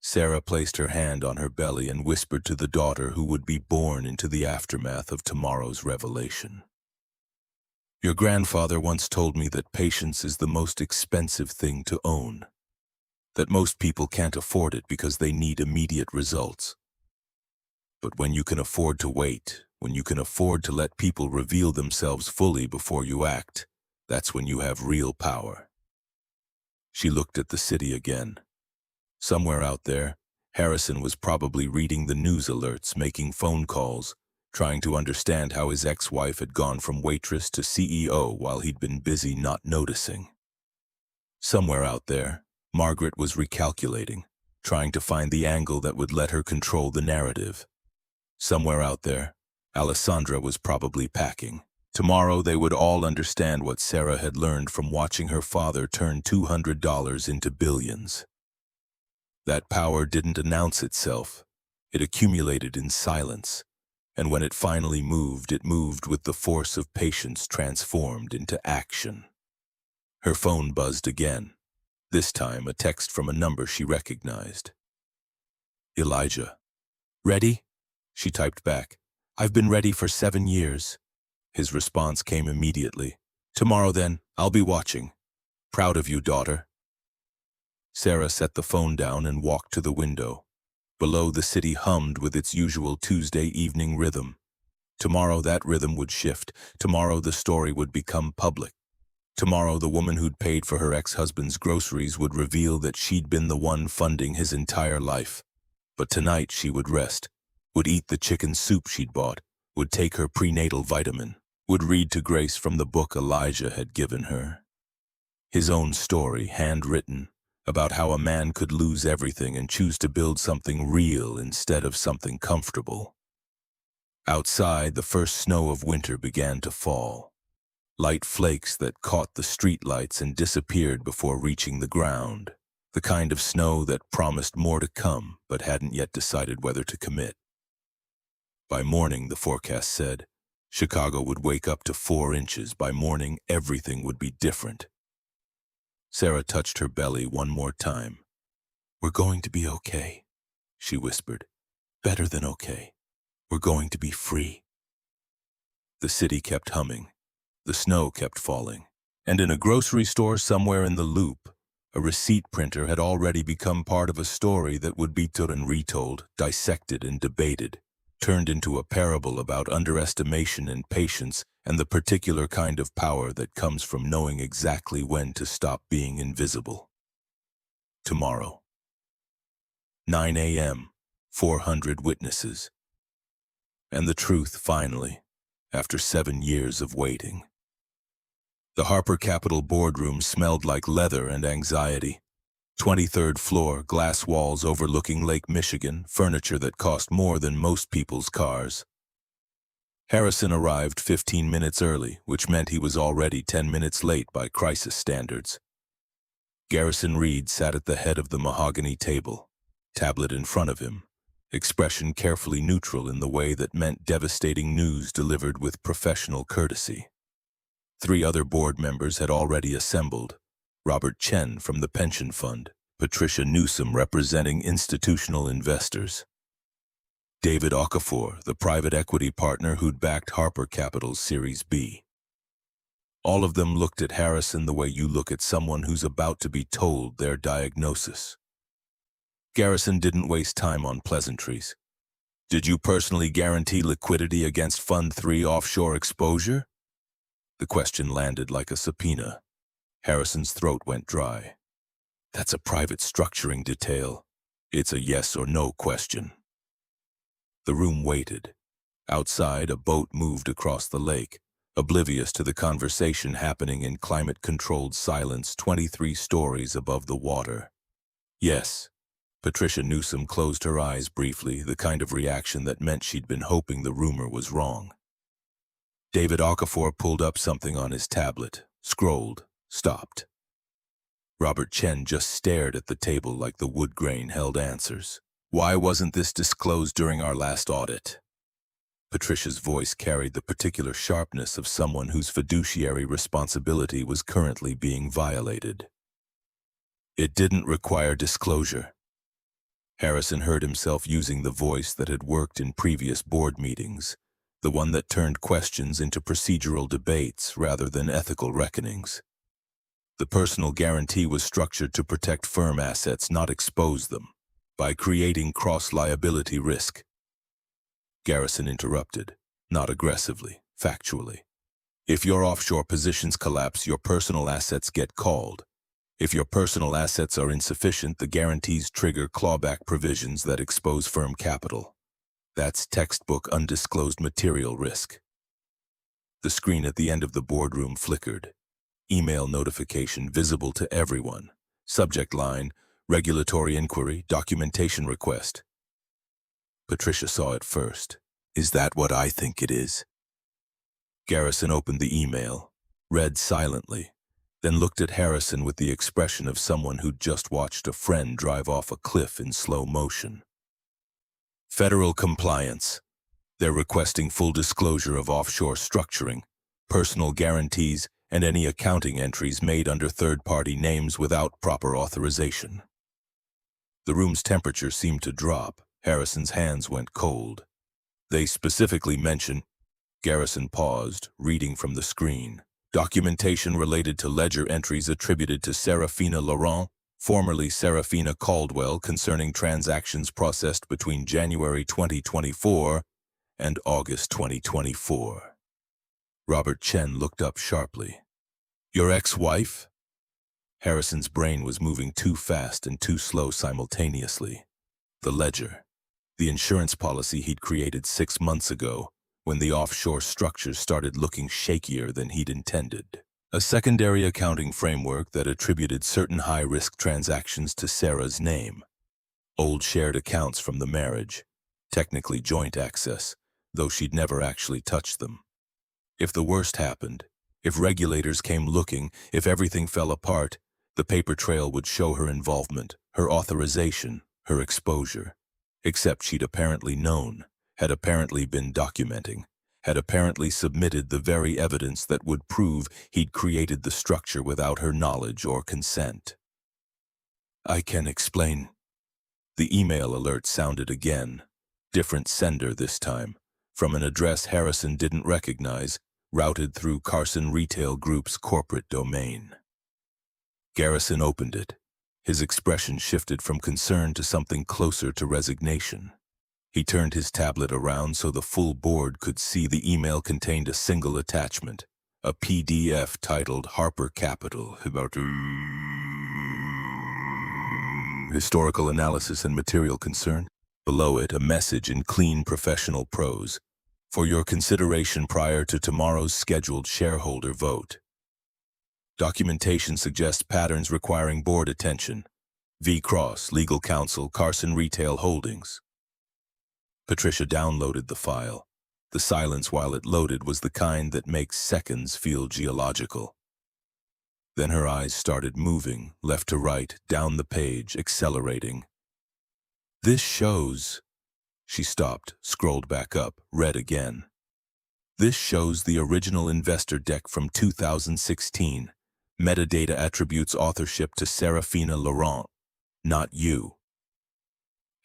Sarah placed her hand on her belly and whispered to the daughter who would be born into the aftermath of tomorrow's revelation. "Your grandfather once told me that patience is the most expensive thing to own, that most people can't afford it because they need immediate results. But when you can afford to wait, when you can afford to let people reveal themselves fully before you act, that's when you have real power." She looked at the city again. Somewhere out there, Harrison was probably reading the news alerts, making phone calls, trying to understand how his ex-wife had gone from waitress to CEO while he'd been busy not noticing. Somewhere out there, Margaret was recalculating, trying to find the angle that would let her control the narrative. Somewhere out there, Alessandra was probably packing. Tomorrow they would all understand what Sarah had learned from watching her father turn $200 into billions. That power didn't announce itself. It accumulated in silence, and when it finally moved, it moved with the force of patience transformed into action. Her phone buzzed again, this time a text from a number she recognized. "Elijah." "Ready?" She typed back. "I've been ready for 7 years. His response came immediately. "Tomorrow then, I'll be watching. Proud of you, daughter." Sarah set the phone down and walked to the window. Below, the city hummed with its usual Tuesday evening rhythm. Tomorrow that rhythm would shift. Tomorrow the story would become public. Tomorrow the woman who'd paid for her ex-husband's groceries would reveal that she'd been the one funding his entire life. But tonight she would rest, would eat the chicken soup she'd bought, would take her prenatal vitamin, would read to Grace from the book Elijah had given her. His own story, handwritten, about how a man could lose everything and choose to build something real instead of something comfortable. Outside, the first snow of winter began to fall. Light flakes that caught the streetlights and disappeared before reaching the ground. The kind of snow that promised more to come but hadn't yet decided whether to commit. By morning, the forecast said, Chicago would wake up to 4 inches. By morning, everything would be different. Sarah touched her belly one more time. "We're going to be okay," she whispered. "Better than okay. We're going to be free." The city kept humming. The snow kept falling. And in a grocery store somewhere in the Loop, a receipt printer had already become part of a story that would be told and retold, dissected and debated, turned into a parable about underestimation and patience and the particular kind of power that comes from knowing exactly when to stop being invisible. Tomorrow. 9 a.m., 400 witnesses. And the truth, finally, after 7 years of waiting. The Harper Capital boardroom smelled like leather and anxiety. 23rd floor, glass walls overlooking Lake Michigan, furniture that cost more than most people's cars. Harrison arrived 15 minutes early, which meant he was already 10 minutes late by crisis standards. Garrison Reed sat at the head of the mahogany table, tablet in front of him, expression carefully neutral in the way that meant devastating news delivered with professional courtesy. 3 other board members had already assembled: Robert Chen from the pension fund, Patricia Newsom representing institutional investors, David Okafor, the private equity partner who'd backed Harper Capital's Series B. All of them looked at Harrison the way you look at someone who's about to be told their diagnosis. Garrison didn't waste time on pleasantries. "Did you personally guarantee liquidity against Fund 3 offshore exposure?" The question landed like a subpoena. Harrison's throat went dry. "That's a private structuring detail. It's a yes or no question." The room waited. Outside, a boat moved across the lake, oblivious to the conversation happening in climate-controlled silence 23 stories above the water. "Yes." Patricia Newsom closed her eyes briefly, the kind of reaction that meant she'd been hoping the rumor was wrong. David Okafor pulled up something on his tablet, scrolled, stopped. Robert Chen just stared at the table like the wood grain held answers. "Why wasn't this disclosed during our last audit?" Patricia's voice carried the particular sharpness of someone whose fiduciary responsibility was currently being violated. "It didn't require disclosure." Harrison heard himself using the voice that had worked in previous board meetings, the one that turned questions into procedural debates rather than ethical reckonings. The personal guarantee was structured to protect firm assets, not expose them, by creating cross-liability risk. Garrison interrupted, not aggressively, factually. "If your offshore positions collapse, your personal assets get called. If your personal assets are insufficient, the guarantees trigger clawback provisions that expose firm capital. That's textbook undisclosed material risk." The screen at the end of the boardroom flickered. Email notification visible to everyone. Subject line: regulatory inquiry, documentation request. Patricia saw it first. "Is that what I think it is?" Garrison opened the email, read silently, then looked at Harrison with the expression of someone who'd just watched a friend drive off a cliff in slow motion. "Federal compliance. They're requesting full disclosure of offshore structuring, personal guarantees, and any accounting entries made under third-party names without proper authorization." The room's temperature seemed to drop. Harrison's hands went cold. "They specifically mention..." Garrison paused, reading from the screen. "Documentation related to ledger entries attributed to Serafina Laurent, formerly Serafina Caldwell, concerning transactions processed between January 2024 and August 2024. Robert Chen looked up sharply. "Your ex-wife?" Harrison's brain was moving too fast and too slow simultaneously. The ledger. The insurance policy he'd created 6 months ago, when the offshore structures started looking shakier than he'd intended. A secondary accounting framework that attributed certain high-risk transactions to Sarah's name. Old shared accounts from the marriage. Technically joint access, though she'd never actually touched them. If the worst happened, if regulators came looking, if everything fell apart, the paper trail would show her involvement, her authorization, her exposure. Except she'd apparently known, had apparently been documenting, had apparently submitted the very evidence that would prove he'd created the structure without her knowledge or consent. "I can explain." The email alert sounded again. Different sender this time, from an address Harrison didn't recognize, routed through Carson Retail Group's corporate domain. Garrison opened it. His expression shifted from concern to something closer to resignation. He turned his tablet around so the full board could see the email contained a single attachment, a PDF titled Harper Capital, about historical analysis and material concern. Below it, a message in clean professional prose. For your consideration prior to tomorrow's scheduled shareholder vote. Documentation suggests patterns requiring board attention. V. Cross, Legal Counsel, Carson Retail Holdings. Patricia downloaded the file. The silence while it loaded was the kind that makes seconds feel geological. Then her eyes started moving, left to right, down the page, accelerating. This shows... She stopped, scrolled back up, read again. This shows the original investor deck from 2016. Metadata attributes authorship to Serafina Laurent, not you.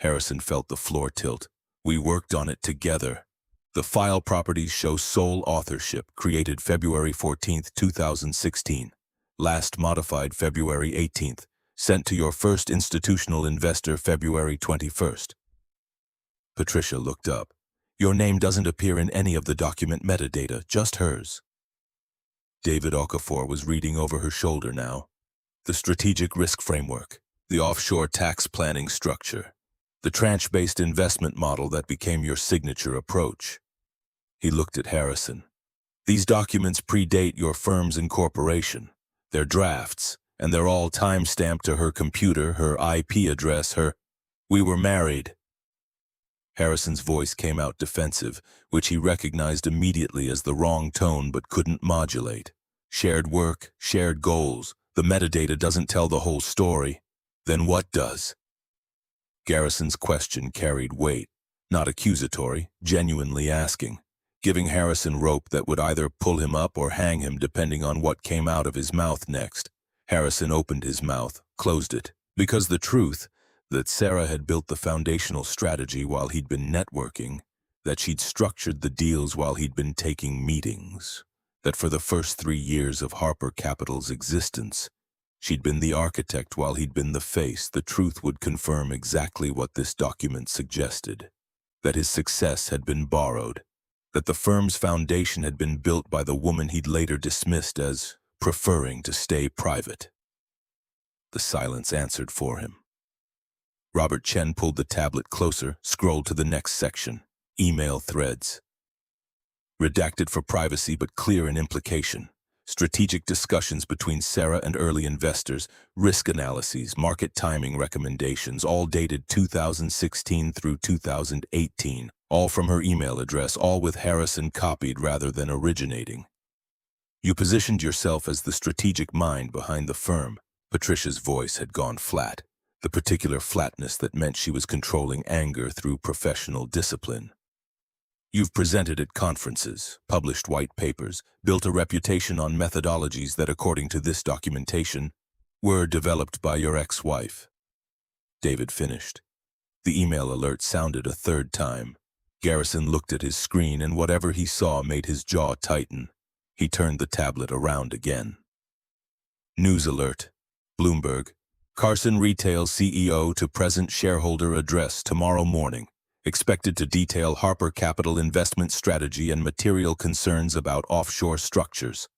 Harrison felt the floor tilt. We worked on it together. The file properties show sole authorship, created February 14, 2016. Last modified February 18th. Sent to your first institutional investor February 21st. Patricia looked up. Your name doesn't appear in any of the document metadata, just hers. David Okafor was reading over her shoulder now. The strategic risk framework, the offshore tax planning structure, the tranche-based investment model that became your signature approach. He looked at Harrison. These documents predate your firm's incorporation. They're drafts, and they're all time-stamped to her computer, her IP address, her... We were married. Harrison's voice came out defensive, which he recognized immediately as the wrong tone but couldn't modulate. Shared work, shared goals. The metadata doesn't tell the whole story. Then what does? Garrison's question carried weight, not accusatory, genuinely asking, giving Harrison rope that would either pull him up or hang him depending on what came out of his mouth next. Harrison opened his mouth, closed it, because the truth, that Sarah had built the foundational strategy while he'd been networking, that she'd structured the deals while he'd been taking meetings, that for the first 3 years of Harper Capital's existence, she'd been the architect while he'd been the face. The truth would confirm exactly what this document suggested, that his success had been borrowed, that the firm's foundation had been built by the woman he'd later dismissed as preferring to stay private. The silence answered for him. Robert Chen pulled the tablet closer, scrolled to the next section. Email threads. Redacted for privacy but clear in implication. Strategic discussions between Sarah and early investors, risk analyses, market timing recommendations, all dated 2016 through 2018, all from her email address, all with Harrison copied rather than originating. You positioned yourself as the strategic mind behind the firm. Patricia's voice had gone flat. The particular flatness that meant she was controlling anger through professional discipline. You've presented at conferences, published white papers, built a reputation on methodologies that, according to this documentation, were developed by your ex-wife. David finished. The email alert sounded a third time. Garrison looked at his screen, and whatever he saw made his jaw tighten. He turned the tablet around again. News alert. Bloomberg. Carson Retail CEO to present shareholder address tomorrow morning. Expected to detail Harper Capital investment strategy and material concerns about offshore structures.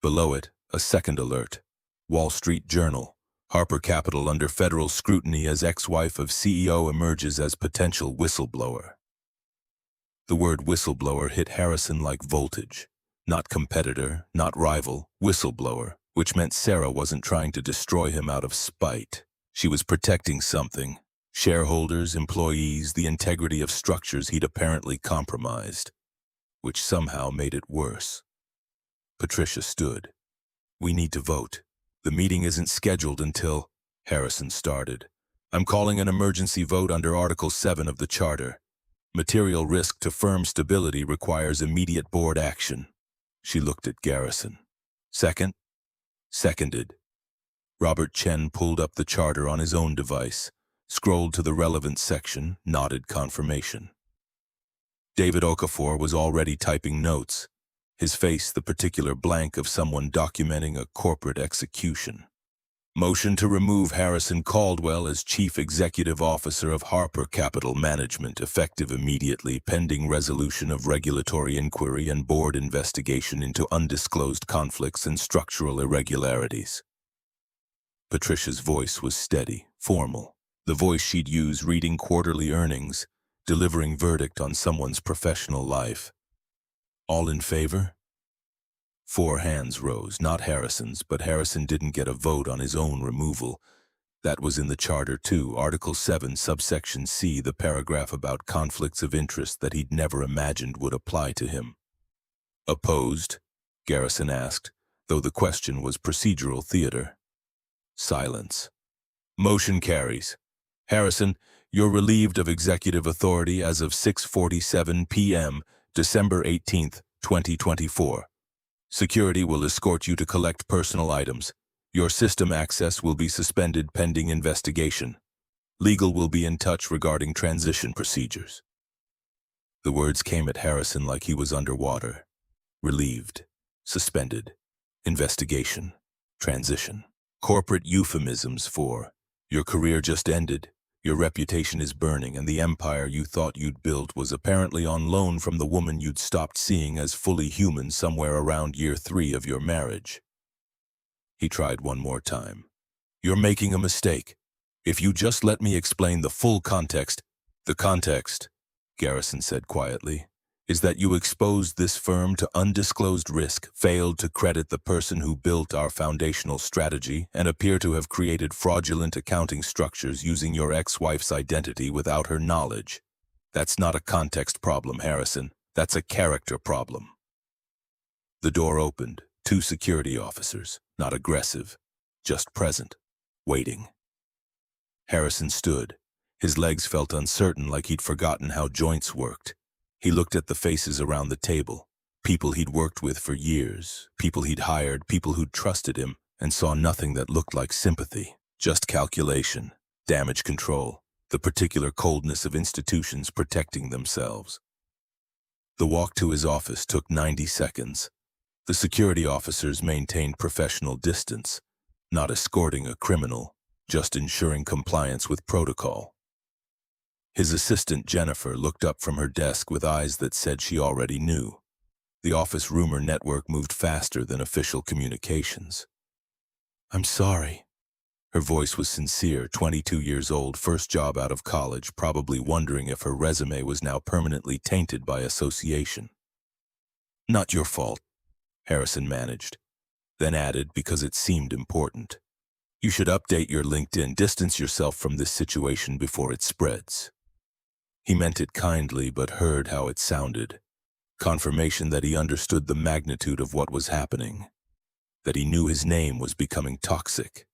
Below it, a second alert. Wall Street Journal. Harper Capital under federal scrutiny as ex-wife of CEO emerges as potential whistleblower. The word whistleblower hit Harrison like voltage. Not competitor, not rival, whistleblower. Which meant Sarah wasn't trying to destroy him out of spite. She was protecting something. Shareholders, employees, the integrity of structures he'd apparently compromised. Which somehow made it worse. Patricia stood. We need to vote. The meeting isn't scheduled until... Harrison started. I'm calling an emergency vote under Article 7 of the Charter. Material risk to firm stability requires immediate board action. She looked at Garrison. Second? Seconded. Robert Chen pulled up the charter on his own device, scrolled to the relevant section, nodded confirmation. David Okafor was already typing notes, his face the particular blank of someone documenting a corporate execution. Motion to remove Harrison Caldwell as Chief Executive Officer of Harper Capital Management, effective immediately, pending resolution of regulatory inquiry and board investigation into undisclosed conflicts and structural irregularities. Patricia's voice was steady, formal, the voice she'd use reading quarterly earnings, delivering verdict on someone's professional life. All in favor? 4 hands rose, not Harrison's, but Harrison didn't get a vote on his own removal. That was in the Charter too, Article 7, subsection C, the paragraph about conflicts of interest that he'd never imagined would apply to him. Opposed? Garrison asked, though the question was procedural theater. Silence. Motion carries. Harrison, you're relieved of executive authority as of 6:47 p.m., December 18th, 2024. Security will escort you to collect personal items. Your system access will be suspended pending investigation. Legal will be in touch regarding transition procedures. The words came at Harrison like he was underwater. Relieved. Suspended. Investigation. Transition. Corporate euphemisms for, your career just ended, your reputation is burning, and the empire you thought you'd built was apparently on loan from the woman you'd stopped seeing as fully human somewhere around year 3 of your marriage. He tried one more time. You're making a mistake. If you just let me explain the full context. The context, Garrison said quietly, is that you exposed this firm to undisclosed risk, failed to credit the person who built our foundational strategy, and appear to have created fraudulent accounting structures using your ex-wife's identity without her knowledge. That's not a context problem, Harrison. That's a character problem. The door opened. 2 security officers, not aggressive, just present, waiting. Harrison stood. His legs felt uncertain, like he'd forgotten how joints worked. He looked at the faces around the table, people he'd worked with for years, people he'd hired, people who'd trusted him, and saw nothing that looked like sympathy, just calculation, damage control, the particular coldness of institutions protecting themselves. The walk to his office took 90 seconds. The security officers maintained professional distance, not escorting a criminal, just ensuring compliance with protocol. His assistant, Jennifer, looked up from her desk with eyes that said she already knew. The office rumor network moved faster than official communications. I'm sorry. Her voice was sincere, 22 years old, first job out of college, probably wondering if her resume was now permanently tainted by association. Not your fault, Harrison managed, then added because it seemed important. You should update your LinkedIn, distance yourself from this situation before it spreads. He meant it kindly, but heard how it sounded. Confirmation that he understood the magnitude of what was happening, that he knew his name was becoming toxic.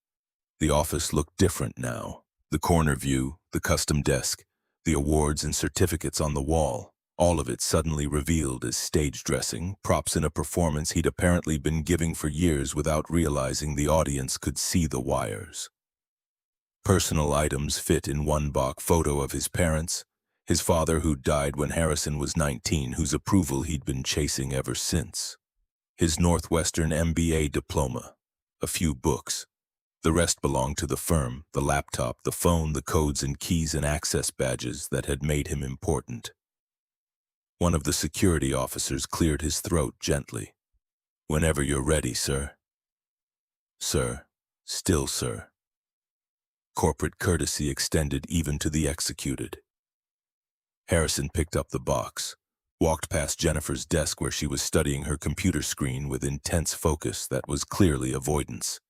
The office looked different now. The corner view, the custom desk, the awards and certificates on the wall, all of it suddenly revealed as stage dressing, props in a performance he'd apparently been giving for years without realizing the audience could see the wires. Personal items fit in one box: photo of his parents, his father who died when Harrison was 19, whose approval he'd been chasing ever since, his Northwestern MBA diploma, a few books. The rest belonged to the firm, the laptop, the phone, the codes and keys and access badges that had made him important. One of the security officers cleared his throat gently. Whenever you're ready, sir. Sir. Still, sir. Corporate courtesy extended even to the executed. Harrison picked up the box, walked past Jennifer's desk where she was studying her computer screen with intense focus that was clearly avoidance,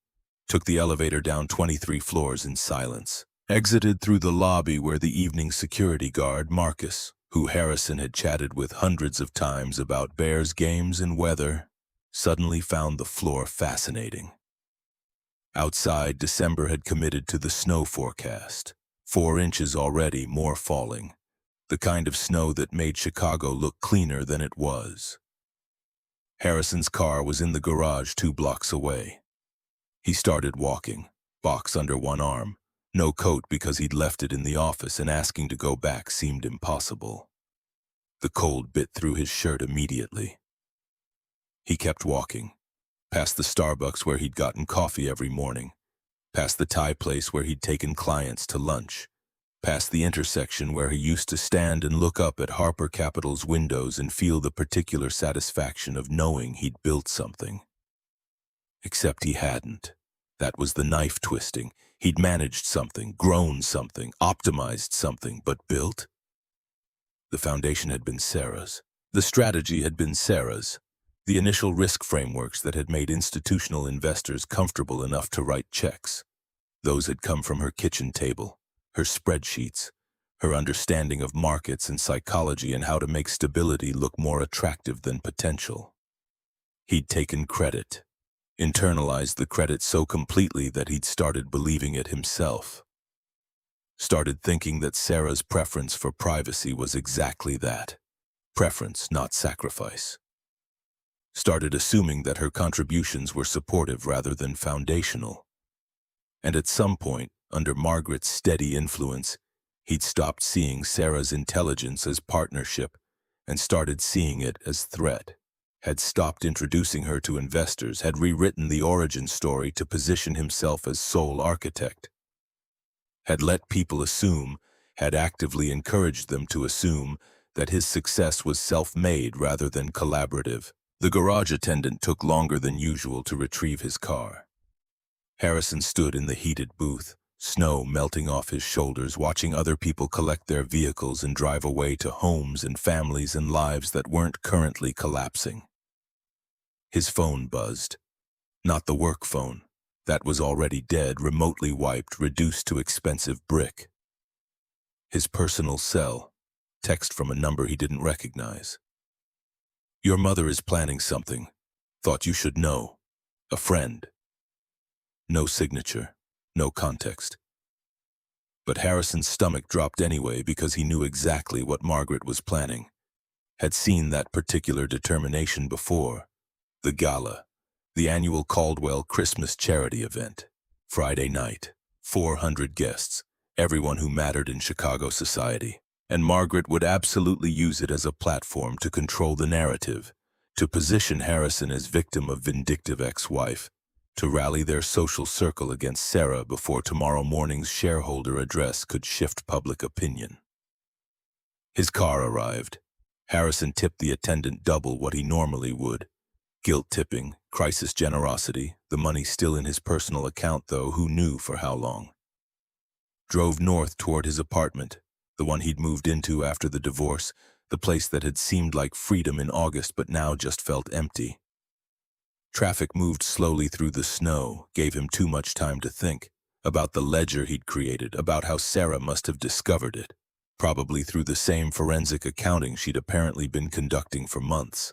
took the elevator down 23 floors in silence, exited through the lobby where the evening security guard, Marcus, who Harrison had chatted with hundreds of times about Bears games and weather, suddenly found the floor fascinating. Outside, December had committed to the snow forecast. 4 inches already, more falling. The kind of snow that made Chicago look cleaner than it was. Harrison's car was in the garage 2 blocks away. He started walking, box under one arm, no coat because he'd left it in the office, and asking to go back seemed impossible. The cold bit through his shirt immediately. He kept walking, past the Starbucks where he'd gotten coffee every morning, past the Thai place where he'd taken clients to lunch, past the intersection where he used to stand and look up at Harper Capital's windows and feel the particular satisfaction of knowing he'd built something. Except he hadn't. That was the knife twisting. He'd managed something, grown something, optimized something, but built? The foundation had been Sarah's. The strategy had been Sarah's. The initial risk frameworks that had made institutional investors comfortable enough to write checks. Those had come from her kitchen table, her spreadsheets, her understanding of markets and psychology and how to make stability look more attractive than potential. He'd taken credit, internalized the credit so completely that he'd started believing it himself. Started thinking that Sarah's preference for privacy was exactly that. Preference, not sacrifice. Started assuming that her contributions were supportive rather than foundational. And at some point, under Margaret's steady influence, he'd stopped seeing Sarah's intelligence as partnership and started seeing it as threat. Had stopped introducing her to investors, had rewritten the origin story to position himself as sole architect. Had let people assume, had actively encouraged them to assume, that his success was self-made rather than collaborative. The garage attendant took longer than usual to retrieve his car. Harrison stood in the heated booth, snow melting off his shoulders, watching other people collect their vehicles and drive away to homes and families and lives that weren't currently collapsing. His phone buzzed. Not the work phone. That was already dead, remotely wiped, reduced to expensive brick. His personal cell. Text from a number he didn't recognize. "Your mother is planning something. Thought you should know. A friend." No signature, no context. But Harrison's stomach dropped anyway because he knew exactly what Margaret was planning. Had seen that particular determination before. The gala, the annual Caldwell Christmas charity event. Friday night, 400 guests, everyone who mattered in Chicago society. And Margaret would absolutely use it as a platform to control the narrative, to position Harrison as victim of vindictive ex-wife, to rally their social circle against Sarah before tomorrow morning's shareholder address could shift public opinion. His car arrived. Harrison tipped the attendant double what he normally would. Guilt-tipping, crisis generosity, the money still in his personal account though, who knew for how long. Drove north toward his apartment, the one he'd moved into after the divorce, the place that had seemed like freedom in August but now just felt empty. Traffic moved slowly through the snow, gave him too much time to think, about the ledger he'd created, about how Sarah must have discovered it, probably through the same forensic accounting she'd apparently been conducting for months.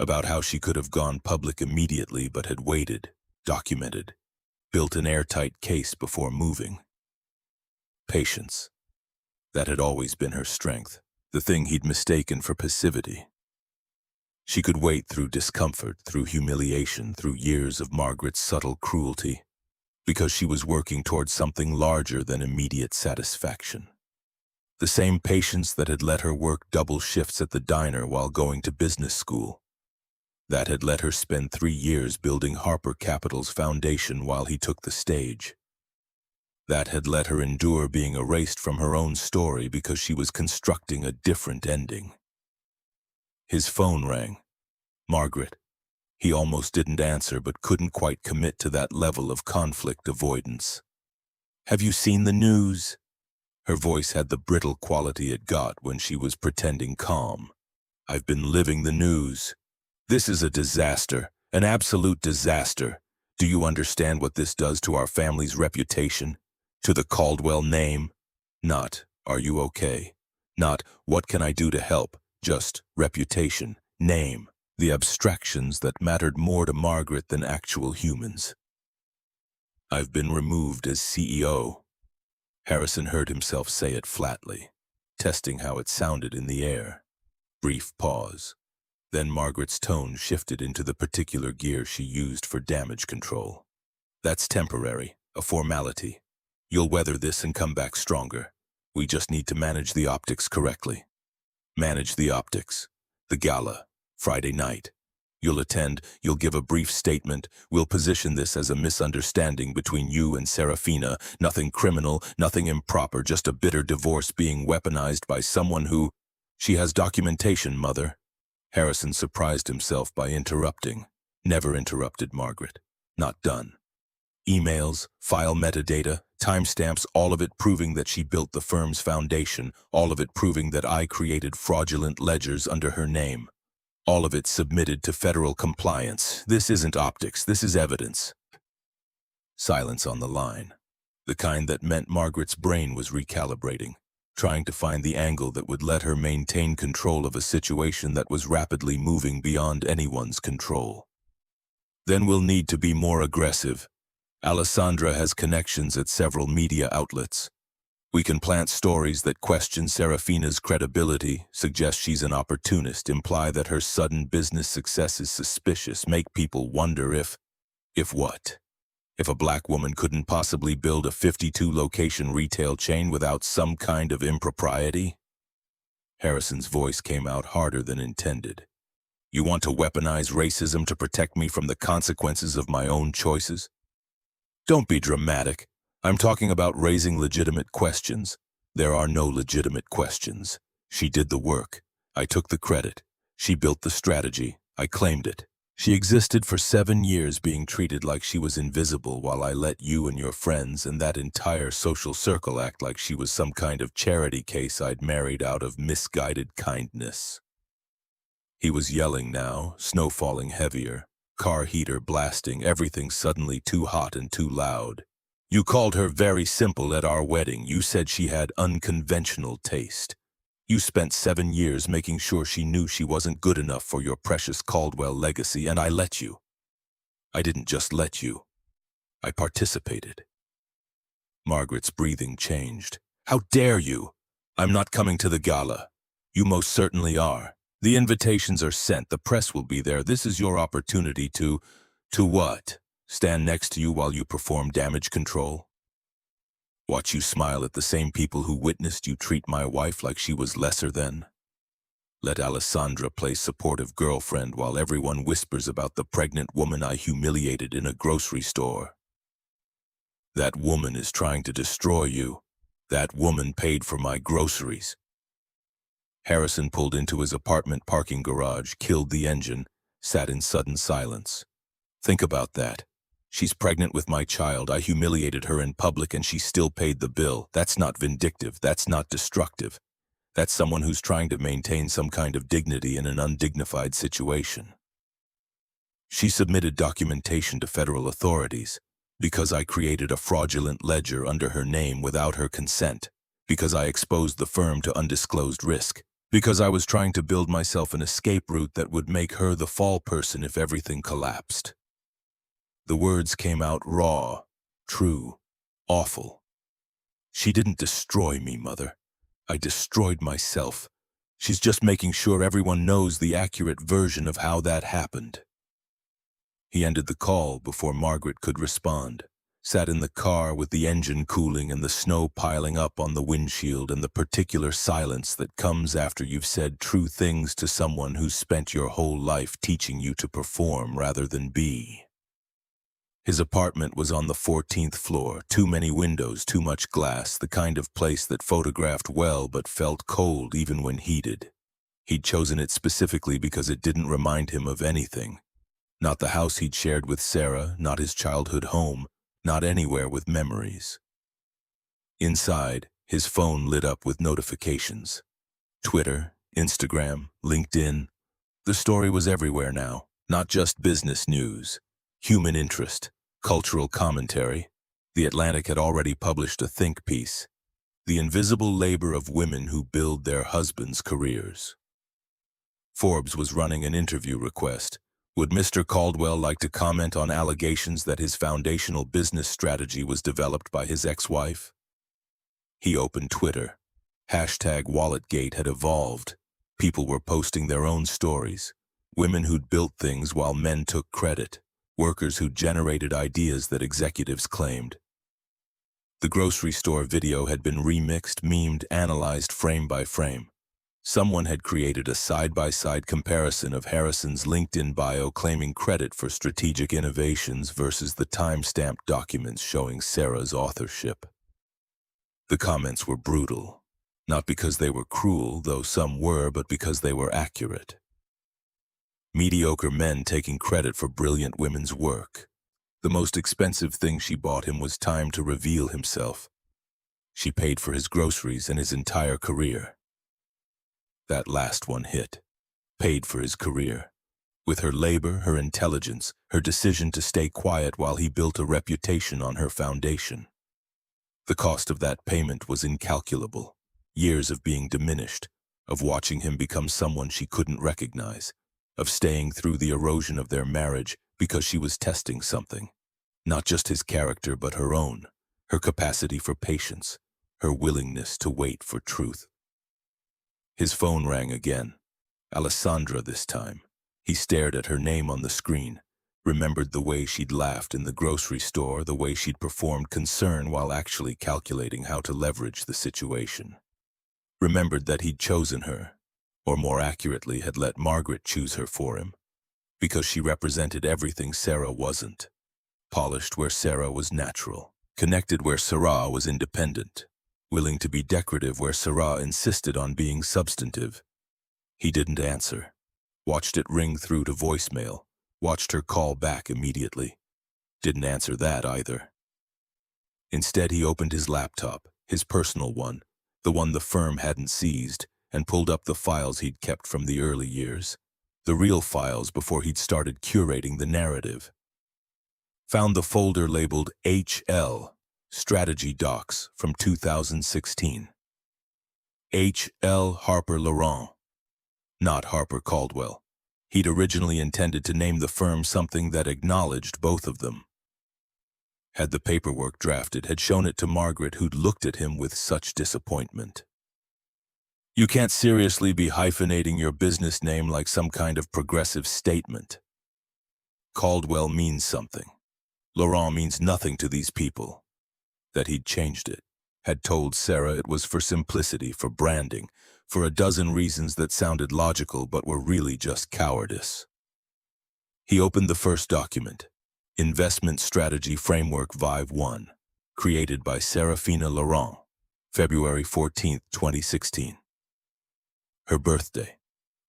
About how she could have gone public immediately but had waited, documented, built an airtight case before moving. Patience. That had always been her strength, the thing he'd mistaken for passivity. She could wait through discomfort, through humiliation, through years of Margaret's subtle cruelty, because she was working towards something larger than immediate satisfaction. The same patience that had let her work double shifts at the diner while going to business school. That had let her spend 3 years building Harper Capital's foundation while he took the stage. That had let her endure being erased from her own story because she was constructing a different ending. His phone rang. Margaret. He almost didn't answer but couldn't quite commit to that level of conflict avoidance. "Have you seen the news?" Her voice had the brittle quality it got when she was pretending calm. "I've been living the news. This is a disaster, an absolute disaster. Do you understand what this does to our family's reputation? To the Caldwell name? Not, are you okay? Not, what can I do to help? Just reputation, name, the abstractions that mattered more to Margaret than actual humans. I've been removed as CEO." Harrison heard himself say it flatly, testing how it sounded in the air. Brief pause. Then Margaret's tone shifted into the particular gear she used for damage control. "That's temporary, a formality. You'll weather this and come back stronger. We just need to manage the optics correctly." Manage the optics. The gala. Friday night. You'll attend, you'll give a brief statement, we'll position this as a misunderstanding between you and Serafina, nothing criminal, nothing improper, just a bitter divorce being weaponized by someone who... "She has documentation, Mother." Harrison surprised himself by interrupting. Never interrupted Margaret. Not done. emails, file metadata, timestamps, all of it proving that she built the firm's foundation, all of it proving that I created fraudulent ledgers under her name. All of it submitted to federal compliance. This isn't optics, this is evidence. Silence on the line. The kind that meant Margaret's brain was recalibrating, trying to find the angle that would let her maintain control of a situation that was rapidly moving beyond anyone's control. Then we'll need to be more aggressive. Alessandra has connections at several media outlets. We can plant stories that question Serafina's credibility, suggest she's an opportunist, imply that her sudden business success is suspicious, make people wonder if what? If a black woman couldn't possibly build a 52-location retail chain without some kind of impropriety? Harrison's voice came out harder than intended. You want to weaponize racism to protect me from the consequences of my own choices? Don't be dramatic. I'm talking about raising legitimate questions. There are no legitimate questions. She did the work. I took the credit. She built the strategy. I claimed it. She existed for 7 years being treated like she was invisible while I let you and your friends and that entire social circle act like she was some kind of charity case I'd married out of misguided kindness. He was yelling now, snow falling heavier, car heater blasting, everything suddenly too hot and too loud. You called her very simple at our wedding. You said she had unconventional taste. You spent 7 years making sure she knew she wasn't good enough for your precious Caldwell legacy, and I let you. I didn't just let you. I participated. Margaret's breathing changed. How dare you? I'm not coming to the gala. You most certainly are. The invitations are sent. The press will be there. This is your opportunity to what? Stand next to you while you perform damage control? Watch you smile at the same people who witnessed you treat my wife like she was lesser than? Let Alessandra play supportive girlfriend while everyone whispers about the pregnant woman I humiliated in a grocery store. That woman is trying to destroy you. That woman paid for my groceries. Harrison pulled into his apartment parking garage, killed the engine, sat in sudden silence. Think about that. She's pregnant with my child. I humiliated her in public and she still paid the bill. That's not vindictive. That's not destructive. That's someone who's trying to maintain some kind of dignity in an undignified situation. She submitted documentation to federal authorities because I created a fraudulent ledger under her name without her consent, because I exposed the firm to undisclosed risk, because I was trying to build myself an escape route that would make her the fall person if everything collapsed. The words came out raw, true, awful. She didn't destroy me, Mother. I destroyed myself. She's just making sure everyone knows the accurate version of how that happened. He ended the call before Margaret could respond, sat in the car with the engine cooling and the snow piling up on the windshield and the particular silence that comes after you've said true things to someone who's spent your whole life teaching you to perform rather than be. His apartment was on the 14th floor, too many windows, too much glass, the kind of place that photographed well but felt cold even when heated. He'd chosen it specifically because it didn't remind him of anything. Not the house he'd shared with Sarah, not his childhood home, not anywhere with memories. Inside, his phone lit up with notifications. Twitter, Instagram, LinkedIn. The story was everywhere now, not just business news. Human interest, cultural commentary. The Atlantic had already published a think piece. The invisible labor of women who build their husbands' careers. Forbes was running an interview request. Would Mr. Caldwell like to comment on allegations that his foundational business strategy was developed by his ex-wife? He opened Twitter. #WalletGate had evolved. People were posting their own stories. Women who'd built things while men took credit. Workers who generated ideas that executives claimed. The grocery store video had been remixed, memed, analyzed frame by frame. Someone had created a side-by-side comparison of Harrison's LinkedIn bio claiming credit for strategic innovations versus the time-stamped documents showing Sarah's authorship. The comments were brutal, not because they were cruel, though some were, but because they were accurate. Mediocre men taking credit for brilliant women's work. The most expensive thing she bought him was time to reveal himself. She paid for his groceries and his entire career. That last one hit. Paid for his career. With her labor, her intelligence, her decision to stay quiet while he built a reputation on her foundation. The cost of that payment was incalculable. Years of being diminished, of watching him become someone she couldn't recognize, of staying through the erosion of their marriage because she was testing something. Not just his character, but her own, her capacity for patience, her willingness to wait for truth. His phone rang again. Alessandra this time. He stared at her name on the screen, remembered the way she'd laughed in the grocery store, the way she'd performed concern while actually calculating how to leverage the situation. Remembered that he'd chosen her, or more accurately, had let Margaret choose her for him, because she represented everything Sarah wasn't. Polished where Sarah was natural, connected where Sarah was independent, willing to be decorative where Sarah insisted on being substantive. He didn't answer. Watched it ring through to voicemail. Watched her call back immediately. Didn't answer that either. Instead, he opened his laptop, his personal one, the one the firm hadn't seized, and pulled up the files he'd kept from the early years. The real files before he'd started curating the narrative. Found the folder labeled HL, Strategy Docs from 2016. H.L. Harper Laurent. Not Harper Caldwell. He'd originally intended to name the firm something that acknowledged both of them. Had the paperwork drafted, had shown it to Margaret, who'd looked at him with such disappointment. You can't seriously be hyphenating your business name like some kind of progressive statement. Caldwell means something. Laurent means nothing to these people. That he'd changed it. Had told Sarah it was for simplicity, for branding, for a dozen reasons that sounded logical but were really just cowardice. He opened the first document, Investment Strategy Framework Vive 1, created by Serafina Laurent, February 14, 2016. Her birthday.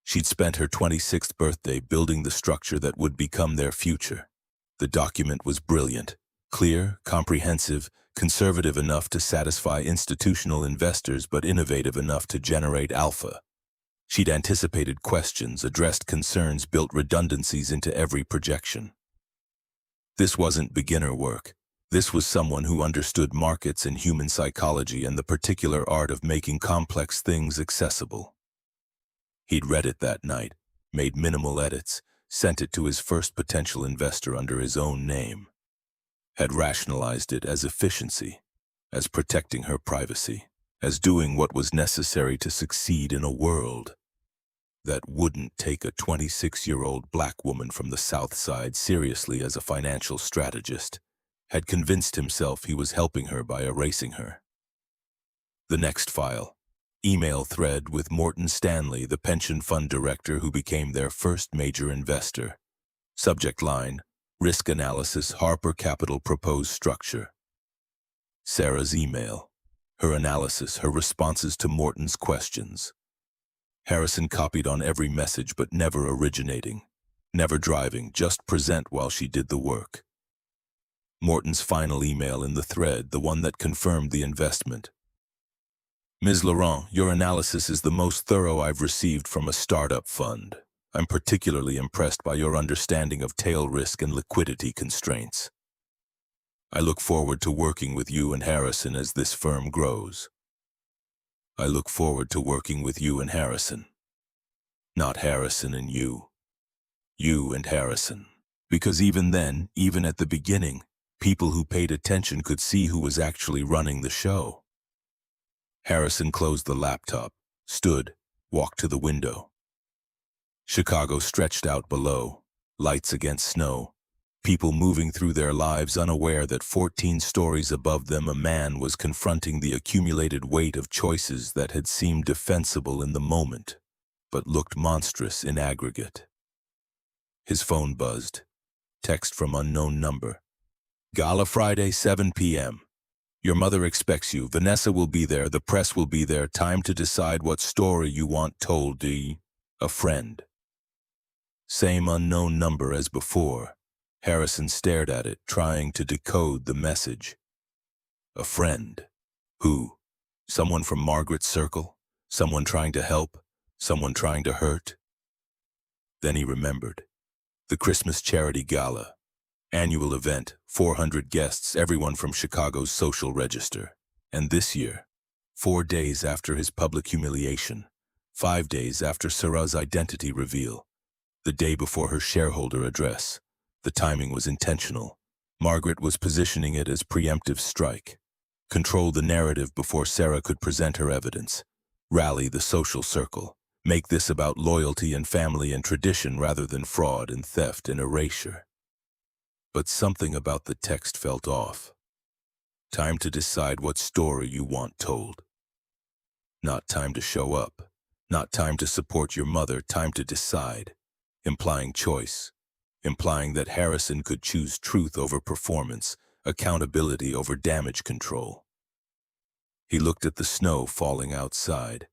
She'd spent her 26th birthday building the structure that would become their future. The document was brilliant, clear, comprehensive, conservative enough to satisfy institutional investors but innovative enough to generate alpha. She'd anticipated questions, addressed concerns, built redundancies into every projection. This wasn't beginner work. This was someone who understood markets and human psychology and the particular art of making complex things accessible. He'd read it that night, made minimal edits, sent it to his first potential investor under his own name. Had rationalized it as efficiency, as protecting her privacy, as doing what was necessary to succeed in a world that wouldn't take a 26-year-old black woman from the South Side seriously as a financial strategist. Had convinced himself he was helping her by erasing her. The next file, email thread with Morton Stanley, the pension fund director who became their first major investor. Subject line, Risk Analysis, Harper Capital Proposed Structure. Sarah's email, her analysis, her responses to Morton's questions. Harrison copied on every message but never originating, never driving, just present while she did the work. Morton's final email in the thread, the one that confirmed the investment. Ms. Laurent, your analysis is the most thorough I've received from a startup fund. I'm particularly impressed by your understanding of tail risk and liquidity constraints. I look forward to working with you and Harrison as this firm grows. I look forward to working with you and Harrison. Not Harrison and you. You and Harrison. Because even then, even at the beginning, people who paid attention could see who was actually running the show. Harrison closed the laptop, stood, walked to the window. Chicago stretched out below, lights against snow, people moving through their lives unaware that 14 stories above them a man was confronting the accumulated weight of choices that had seemed defensible in the moment, but looked monstrous in aggregate. His phone buzzed. Text from unknown number. Gala Friday, 7 p.m. Your mother expects you. Vanessa will be there. The press will be there. Time to decide what story you want told. A friend. Same unknown number as before. Harrison stared at it, trying to decode the message. A friend. Who? Someone from Margaret's circle? Someone trying to help? Someone trying to hurt? Then he remembered. The Christmas charity gala. Annual event, 400 guests, everyone from Chicago's social register. And this year, 4 days after his public humiliation, 5 days after Sarah's identity reveal, the day before her shareholder address. The timing was intentional. Margaret was positioning it as preemptive strike. Control the narrative before Sarah could present her evidence. Rally the social circle. Make this about loyalty and family and tradition rather than fraud and theft and erasure. But something about the text felt off. Time to decide what story you want told. Not time to show up. Not time to support your mother. Time to decide. Implying choice. Implying that Harrison could choose truth over performance, accountability over damage control. He looked at the snow falling outside.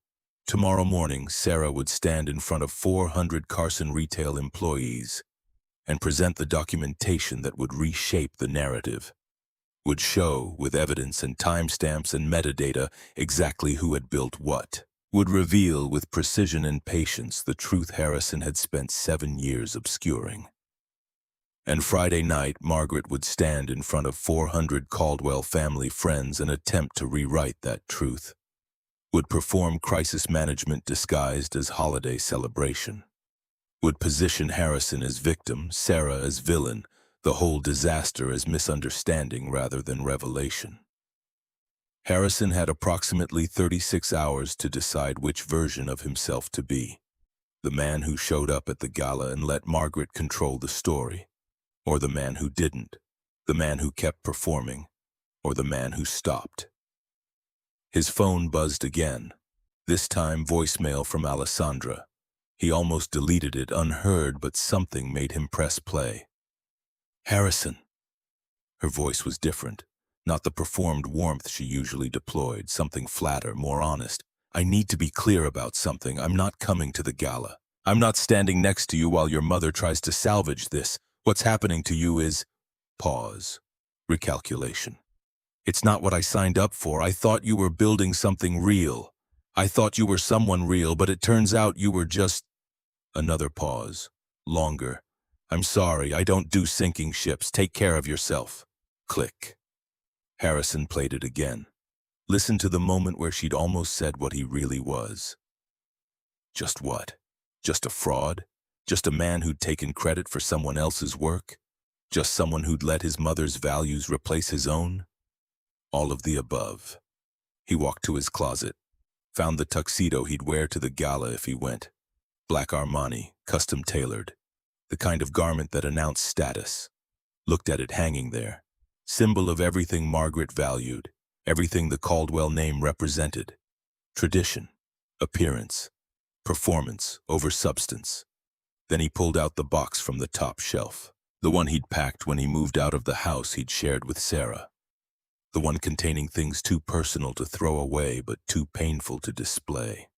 Tomorrow morning, Sarah would stand in front of 400 Carson retail employees and present the documentation that would reshape the narrative, would show, with evidence and timestamps and metadata, exactly who had built what, would reveal with precision and patience the truth Harrison had spent 7 years obscuring. And Friday night, Margaret would stand in front of 400 Caldwell family friends and attempt to rewrite that truth. Would perform crisis management disguised as holiday celebration. Would position Harrison as victim, Sarah as villain, the whole disaster as misunderstanding rather than revelation. Harrison had approximately 36 hours to decide which version of himself to be. The man who showed up at the gala and let Margaret control the story. Or the man who didn't, the man who kept performing, or the man who stopped. His phone buzzed again, this time voicemail from Alessandra. He almost deleted it unheard, but something made him press play. Harrison. Her voice was different, not the performed warmth she usually deployed, something flatter, more honest. I need to be clear about something. I'm not coming to the gala. I'm not standing next to you while your mother tries to salvage this. What's happening to you is... Pause. Recalculation. It's not what I signed up for. I thought you were building something real. I thought you were someone real, but it turns out you were just... Another pause. Longer. I'm sorry, I don't do sinking ships. Take care of yourself. Click. Harrison played it again. Listen to the moment where she'd almost said what he really was. Just what? Just a fraud? Just a man who'd taken credit for someone else's work? Just someone who'd let his mother's values replace his own? All of the above. He walked to his closet, found the tuxedo he'd wear to the gala if he went. Black Armani, custom tailored. The kind of garment that announced status. Looked at it hanging there. Symbol of everything Margaret valued, everything the Caldwell name represented. Tradition, appearance, performance over substance. Then he pulled out the box from the top shelf, the one he'd packed when he moved out of the house he'd shared with Sarah. The one containing things too personal to throw away but too painful to display.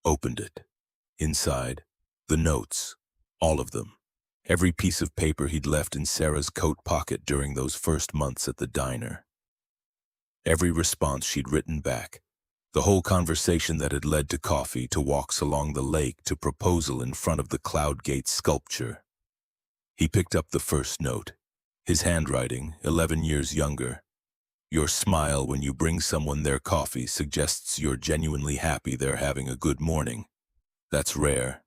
Opened it. Inside, the notes, all of them. Every piece of paper he'd left in Sarah's coat pocket during those first months at the diner. Every response she'd written back. The whole conversation that had led to coffee, to walks along the lake, to proposal in front of the Cloudgate sculpture. He picked up the first note. His handwriting, 11 years younger. Your smile when you bring someone their coffee suggests you're genuinely happy they're having a good morning. That's rare.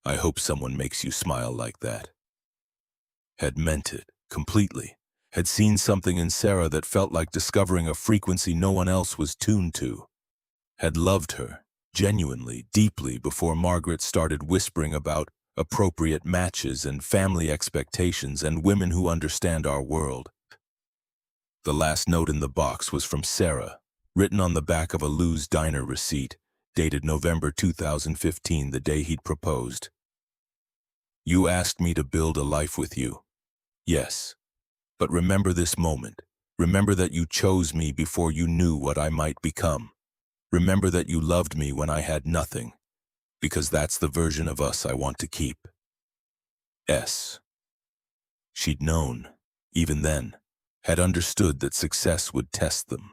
I hope someone makes you smile like that. Had meant it, completely. Had seen something in Sarah that felt like discovering a frequency no one else was tuned to. Had loved her, genuinely, deeply, before Margaret started whispering about appropriate matches and family expectations and women who understand our world. The last note in the box was from Sarah, written on the back of a Lou's Diner receipt, dated November 2015, the day he'd proposed. You asked me to build a life with you. Yes. But remember this moment. Remember that you chose me before you knew what I might become. Remember that you loved me when I had nothing, because that's the version of us I want to keep. S. She'd known, even then, had understood that success would test them,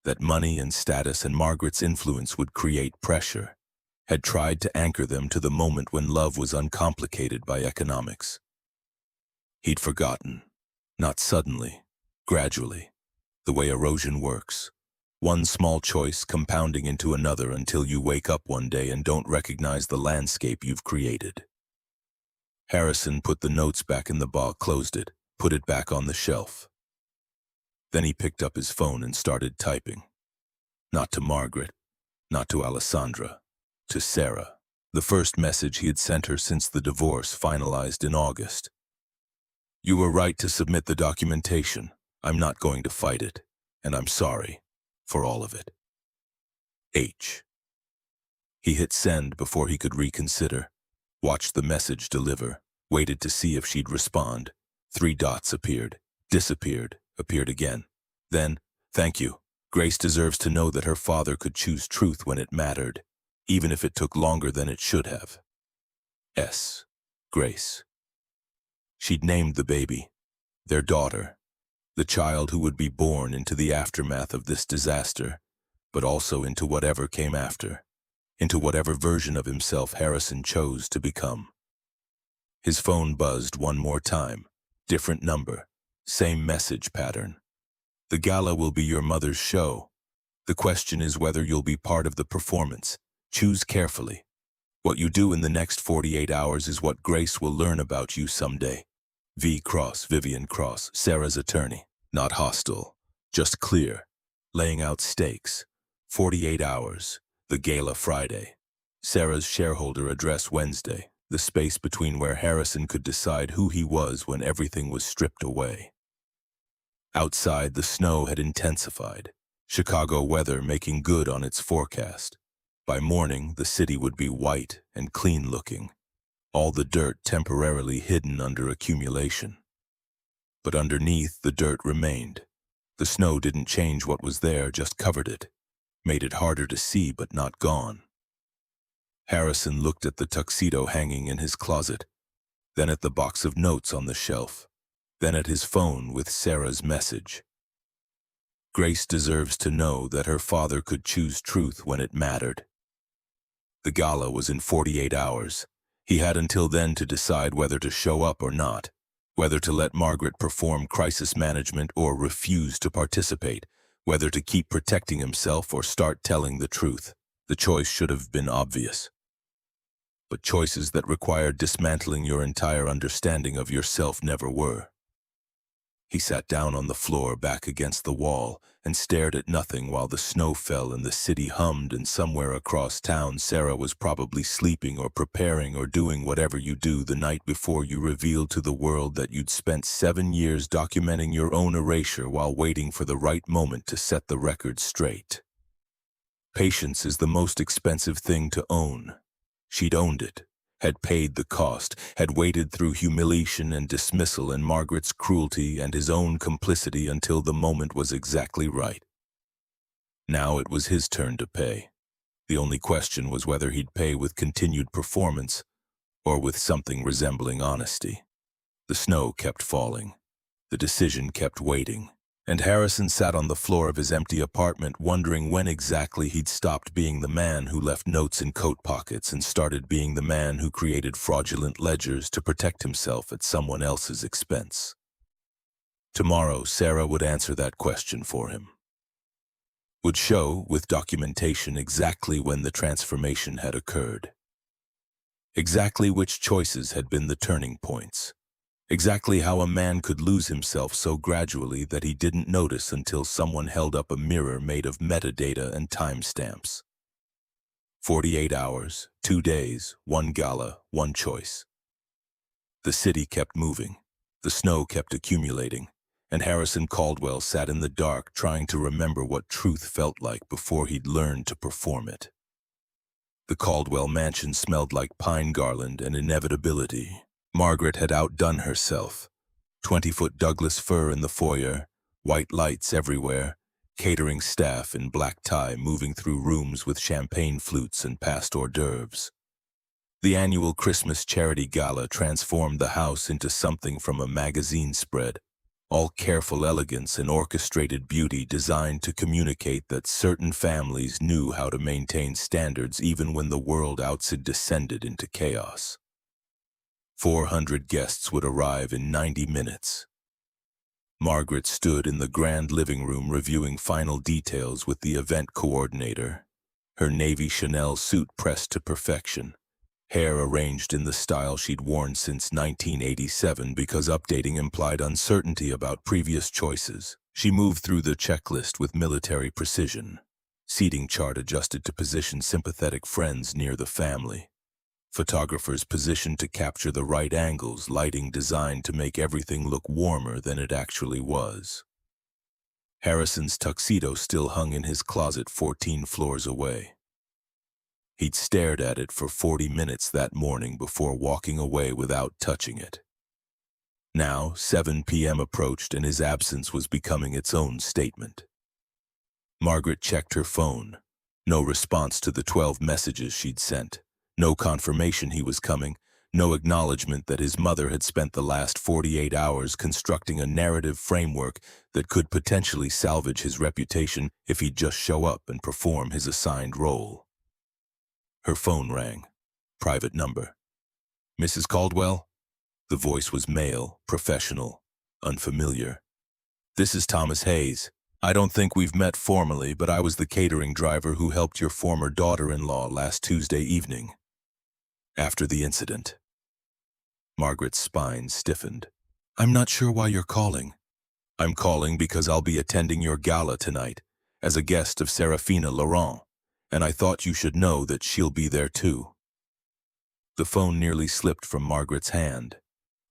that money and status and Margaret's influence would create pressure, had tried to anchor them to the moment when love was uncomplicated by economics. He'd forgotten, not suddenly, gradually, the way erosion works. One small choice compounding into another until you wake up one day and don't recognize the landscape you've created. Harrison put the notes back in the box, closed it, put it back on the shelf. Then he picked up his phone and started typing. Not to Margaret, not to Alessandra, to Sarah. The first message he had sent her since the divorce finalized in August. You were right to submit the documentation. I'm not going to fight it, and I'm sorry for all of it. H. He hit send before he could reconsider, watched the message deliver, waited to see if she'd respond. 3 dots appeared, disappeared, appeared again. Then, thank you. Grace deserves to know that her father could choose truth when it mattered, even if it took longer than it should have. S. Grace. She'd named the baby, their daughter, the child who would be born into the aftermath of this disaster, but also into whatever came after, into whatever version of himself Harrison chose to become. His phone buzzed one more time, different number, same message pattern. The gala will be your mother's show. The question is whether you'll be part of the performance. Choose carefully. What you do in the next 48 hours is what Grace will learn about you someday. V. Cross, Vivian Cross, Sarah's attorney. Not hostile, just clear, laying out stakes. 48 hours, the gala Friday. Sarah's shareholder address Wednesday, the space between where Harrison could decide who he was when everything was stripped away. Outside, the snow had intensified, Chicago weather making good on its forecast. By morning, the city would be white and clean-looking, all the dirt temporarily hidden under accumulation. But underneath, the dirt remained. The snow didn't change what was there, just covered it, made it harder to see but not gone. Harrison looked at the tuxedo hanging in his closet, then at the box of notes on the shelf, then at his phone with Sarah's message. Grace deserves to know that her father could choose truth when it mattered. The gala was in 48 hours. He had until then to decide whether to show up or not, whether to let Margaret perform crisis management or refuse to participate, whether to keep protecting himself or start telling the truth. The choice should have been obvious. But choices that required dismantling your entire understanding of yourself never were. He sat down on the floor back against the wall and stared at nothing while the snow fell and the city hummed, and somewhere across town Sarah was probably sleeping or preparing or doing whatever you do the night before you revealed to the world that you'd spent 7 years documenting your own erasure while waiting for the right moment to set the record straight. Patience is the most expensive thing to own. She'd owned it, had paid the cost, had waded through humiliation and dismissal and Margaret's cruelty and his own complicity until the moment was exactly right. Now it was his turn to pay. The only question was whether he'd pay with continued performance or with something resembling honesty. The snow kept falling. The decision kept waiting. And Harrison sat on the floor of his empty apartment wondering when exactly he'd stopped being the man who left notes in coat pockets and started being the man who created fraudulent ledgers to protect himself at someone else's expense. Tomorrow, Sarah would answer that question for him. Would show, with documentation, exactly when the transformation had occurred. Exactly which choices had been the turning points. Exactly how a man could lose himself so gradually that he didn't notice until someone held up a mirror made of metadata and timestamps. 48 hours, 2 days, 1 gala, 1 choice. The city kept moving. The snow kept accumulating, and Harrison Caldwell sat in the dark trying to remember what truth felt like before he'd learned to perform it. The Caldwell mansion smelled like pine garland and inevitability. Margaret had outdone herself. 20-foot Douglas fir in the foyer, white lights everywhere, catering staff in black tie moving through rooms with champagne flutes and passed hors d'oeuvres. The annual Christmas charity gala transformed the house into something from a magazine spread, all careful elegance and orchestrated beauty designed to communicate that certain families knew how to maintain standards even when the world outside descended into chaos. 400 guests would arrive in 90 minutes. Margaret stood in the grand living room reviewing final details with the event coordinator, her navy Chanel suit pressed to perfection, hair arranged in the style she'd worn since 1987 because updating implied uncertainty about previous choices. She moved through the checklist with military precision, seating chart adjusted to position sympathetic friends near the family. Photographers positioned to capture the right angles, lighting designed to make everything look warmer than it actually was. Harrison's tuxedo still hung in his closet 14 floors away. He'd stared at it for 40 minutes that morning before walking away without touching it. Now, 7 p.m. approached and his absence was becoming its own statement. Margaret checked her phone. No response to the 12 messages she'd sent. No confirmation he was coming, no acknowledgement that his mother had spent the last 48 hours constructing a narrative framework that could potentially salvage his reputation if he'd just show up and perform his assigned role. Her phone rang. Private number. Mrs. Caldwell? The voice was male, professional, unfamiliar. This is Thomas Hayes. I don't think we've met formally, but I was the catering driver who helped your former daughter-in-law last Tuesday evening. After the incident. Margaret's spine stiffened. I'm not sure why you're calling. I'm calling because I'll be attending your gala tonight, as a guest of Serafina Laurent, and I thought you should know that she'll be there too. The phone nearly slipped from Margaret's hand.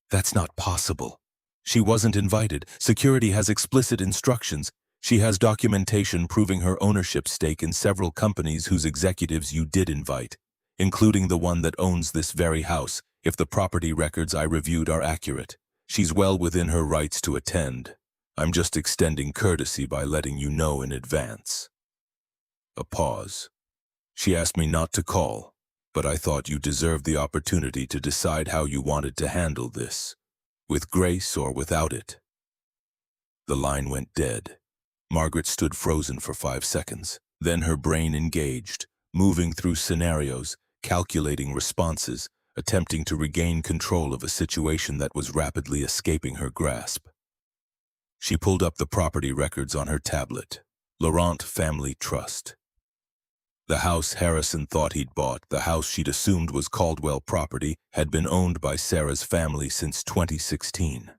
That's not possible. She wasn't invited. Security has explicit instructions. She has documentation proving her ownership stake in several companies whose executives you did invite, including the one that owns this very house, if the property records I reviewed are accurate. She's well within her rights to attend. I'm just extending courtesy by letting you know in advance. A pause. She asked me not to call, but I thought you deserved the opportunity to decide how you wanted to handle this, with grace or without it. The line went dead. Margaret stood frozen for 5 seconds. Then her brain engaged, moving through scenarios, calculating responses, attempting to regain control of a situation that was rapidly escaping her grasp. She pulled up the property records on her tablet. Laurent Family Trust. The house Harrison thought he'd bought, the house she'd assumed was Caldwell property, had been owned by Sarah's family since 2016.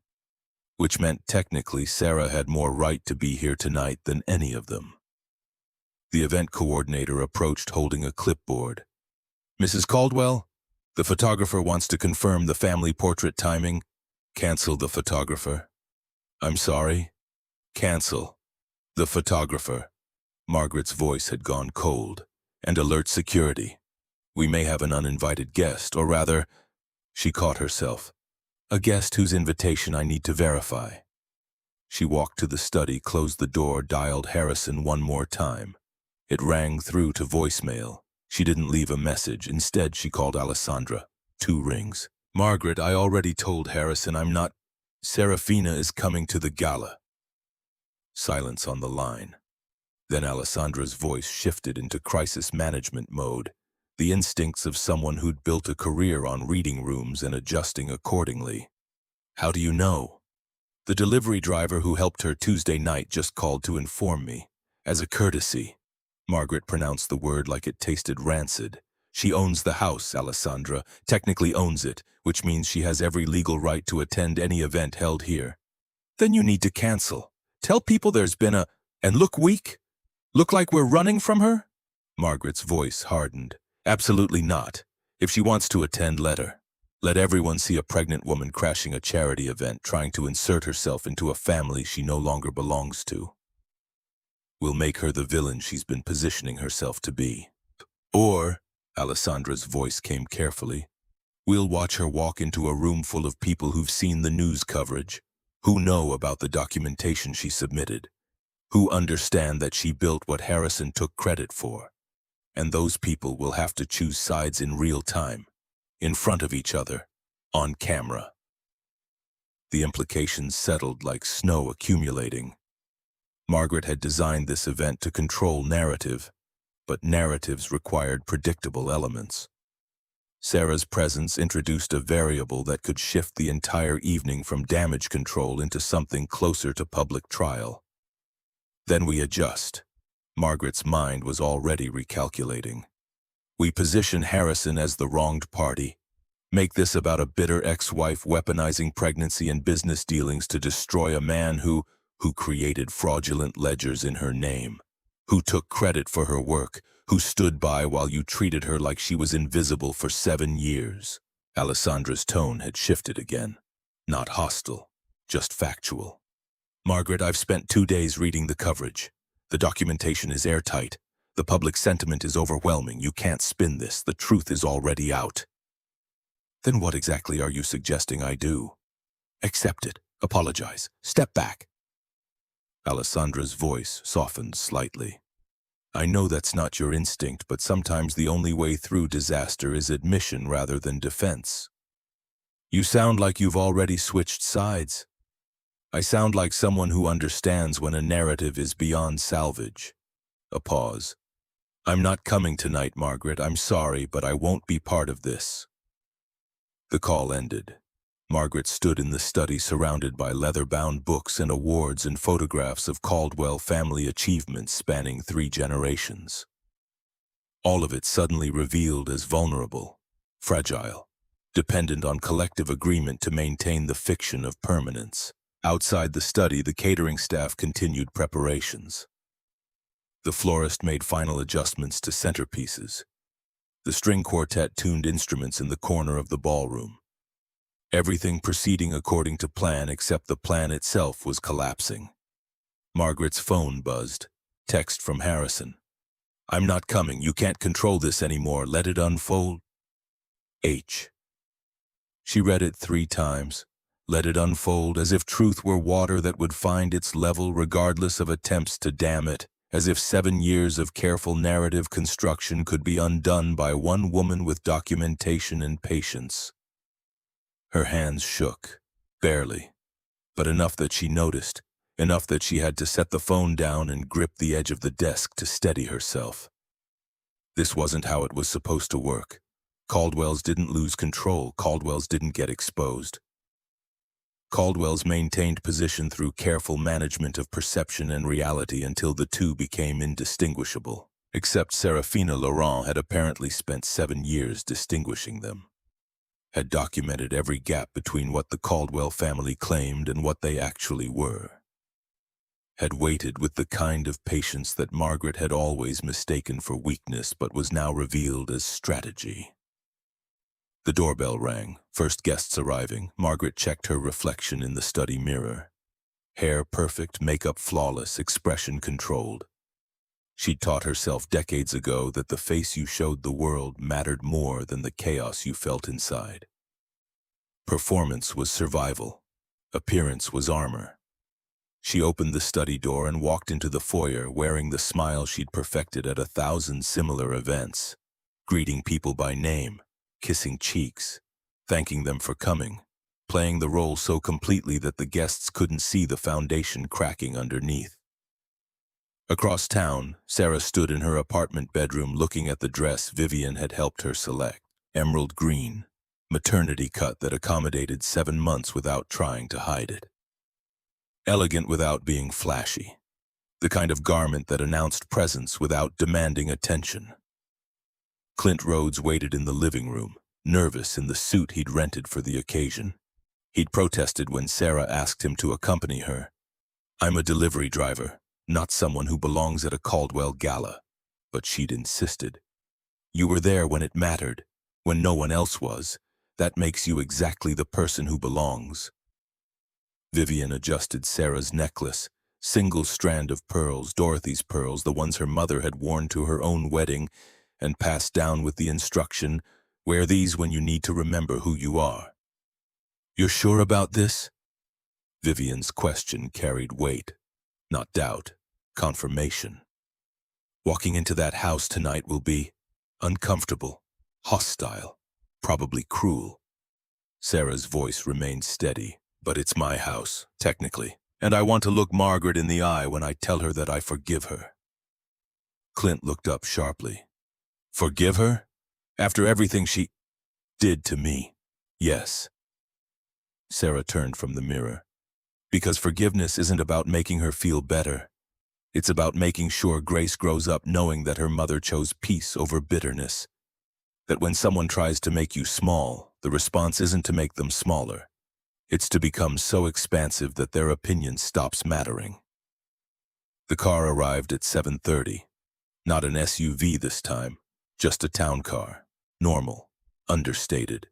Which meant technically Sarah had more right to be here tonight than any of them. The event coordinator approached holding a clipboard. Mrs. Caldwell, the photographer wants to confirm the family portrait timing. Cancel the photographer. I'm sorry. Cancel. The photographer. Margaret's voice had gone cold. And alert security. We may have an uninvited guest, or rather, she caught herself. A guest whose invitation I need to verify. She walked to the study, closed the door, dialed Harrison one more time. It rang through to voicemail. She didn't leave a message. Instead, she called Alessandra. 2 rings. Margaret, I already told Harrison I'm not. Serafina is coming to the gala. Silence on the line. Then Alessandra's voice shifted into crisis management mode, the instincts of someone who'd built a career on reading rooms and adjusting accordingly. How do you know? The delivery driver who helped her Tuesday night just called to inform me. As a courtesy. Margaret pronounced the word like it tasted rancid. She owns the house, Alessandra, technically owns it, which means she has every legal right to attend any event held here. Then you need to cancel. Tell people there's been a... And look weak? Look like we're running from her? Margaret's voice hardened. Absolutely not. If she wants to attend, let her. Let everyone see a pregnant woman crashing a charity event, trying to insert herself into a family she no longer belongs to. We'll make her the villain she's been positioning herself to be. Or, Alessandra's voice came carefully, we'll watch her walk into a room full of people who've seen the news coverage, who know about the documentation she submitted, who understand that she built what Harrison took credit for, and those people will have to choose sides in real time. in front of each other, on camera. The implications settled like snow accumulating. Margaret had designed this event to control narrative, but narratives required predictable elements. Sarah's presence introduced a variable that could shift the entire evening from damage control into something closer to public trial. Then we adjust. Margaret's mind was already recalculating. We position Harrison as the wronged party. Make this about a bitter ex-wife weaponizing pregnancy and business dealings to destroy a man who created fraudulent ledgers in her name, who took credit for her work, who stood by while you treated her like she was invisible for 7 years. Alessandra's tone had shifted again. Not hostile, just factual. Margaret, I've spent 2 days reading the coverage. The documentation is airtight. The public sentiment is overwhelming. You can't spin this. The truth is already out. Then what exactly are you suggesting I do? Accept it. Apologize. Step back. Alessandra's voice softened slightly. I know that's not your instinct, but sometimes the only way through disaster is admission rather than defense. You sound like you've already switched sides. I sound like someone who understands when a narrative is beyond salvage. A pause. I'm not coming tonight, Margaret. I'm sorry, but I won't be part of this. The call ended. Margaret stood in the study surrounded by leather-bound books and awards and photographs of Caldwell family achievements spanning 3 generations. All of it suddenly revealed as vulnerable, fragile, dependent on collective agreement to maintain the fiction of permanence. Outside the study, the catering staff continued preparations. The florist made final adjustments to centerpieces. The string quartet tuned instruments in the corner of the ballroom. Everything proceeding according to plan, except the plan itself was collapsing. Margaret's phone buzzed. Text from Harrison. I'm not coming. You can't control this anymore. Let it unfold. H. She read it 3 times. Let it unfold, as if truth were water that would find its level regardless of attempts to dam it, as if 7 years of careful narrative construction could be undone by one woman with documentation and patience. Her hands shook, barely, but enough that she noticed, enough that she had to set the phone down and grip the edge of the desk to steady herself. This wasn't how it was supposed to work. Caldwell's didn't lose control. Caldwell's didn't get exposed. Caldwell's maintained position through careful management of perception and reality until the two became indistinguishable, except Serafina Laurent had apparently spent 7 years distinguishing them. Had documented every gap between what the Caldwell family claimed and what they actually were. Had waited with the kind of patience that Margaret had always mistaken for weakness but was now revealed as strategy. The doorbell rang, first guests arriving. Margaret checked her reflection in the study mirror. Hair perfect, makeup flawless, expression controlled. She'd taught herself decades ago that the face you showed the world mattered more than the chaos you felt inside. Performance was survival. Appearance was armor. She opened the study door and walked into the foyer wearing the smile she'd perfected at 1,000 similar events, greeting people by name, kissing cheeks, thanking them for coming, playing the role so completely that the guests couldn't see the foundation cracking underneath. Across town, Sarah stood in her apartment bedroom looking at the dress Vivian had helped her select. Emerald green, maternity cut that accommodated 7 months without trying to hide it. Elegant without being flashy. The kind of garment that announced presence without demanding attention. Clint Rhodes waited in the living room, nervous in the suit he'd rented for the occasion. He'd protested when Sarah asked him to accompany her. I'm a delivery driver, not someone who belongs at a Caldwell gala. But she'd insisted. You were there when it mattered, when no one else was. That makes you exactly the person who belongs. Vivian adjusted Sarah's necklace, single strand of pearls, Dorothy's pearls, the ones her mother had worn to her own wedding, and passed down with the instruction, wear these when you need to remember who you are. You're sure about this? Vivian's question carried weight, not doubt, confirmation. Walking into that house tonight will be uncomfortable, hostile. probably cruel. Sarah's voice remained steady. But it's my house, technically, and I want to look Margaret in the eye when I tell her that I forgive her. Clint looked up sharply. Forgive her? After everything she did to me? Yes. Sarah turned from the mirror. Because forgiveness isn't about making her feel better. It's about making sure Grace grows up knowing that her mother chose peace over bitterness. That when someone tries to make you small, the response isn't to make them smaller. It's to become so expansive that their opinion stops mattering. The car arrived at 7:30. Not an SUV this time, just a town car. Normal, understated.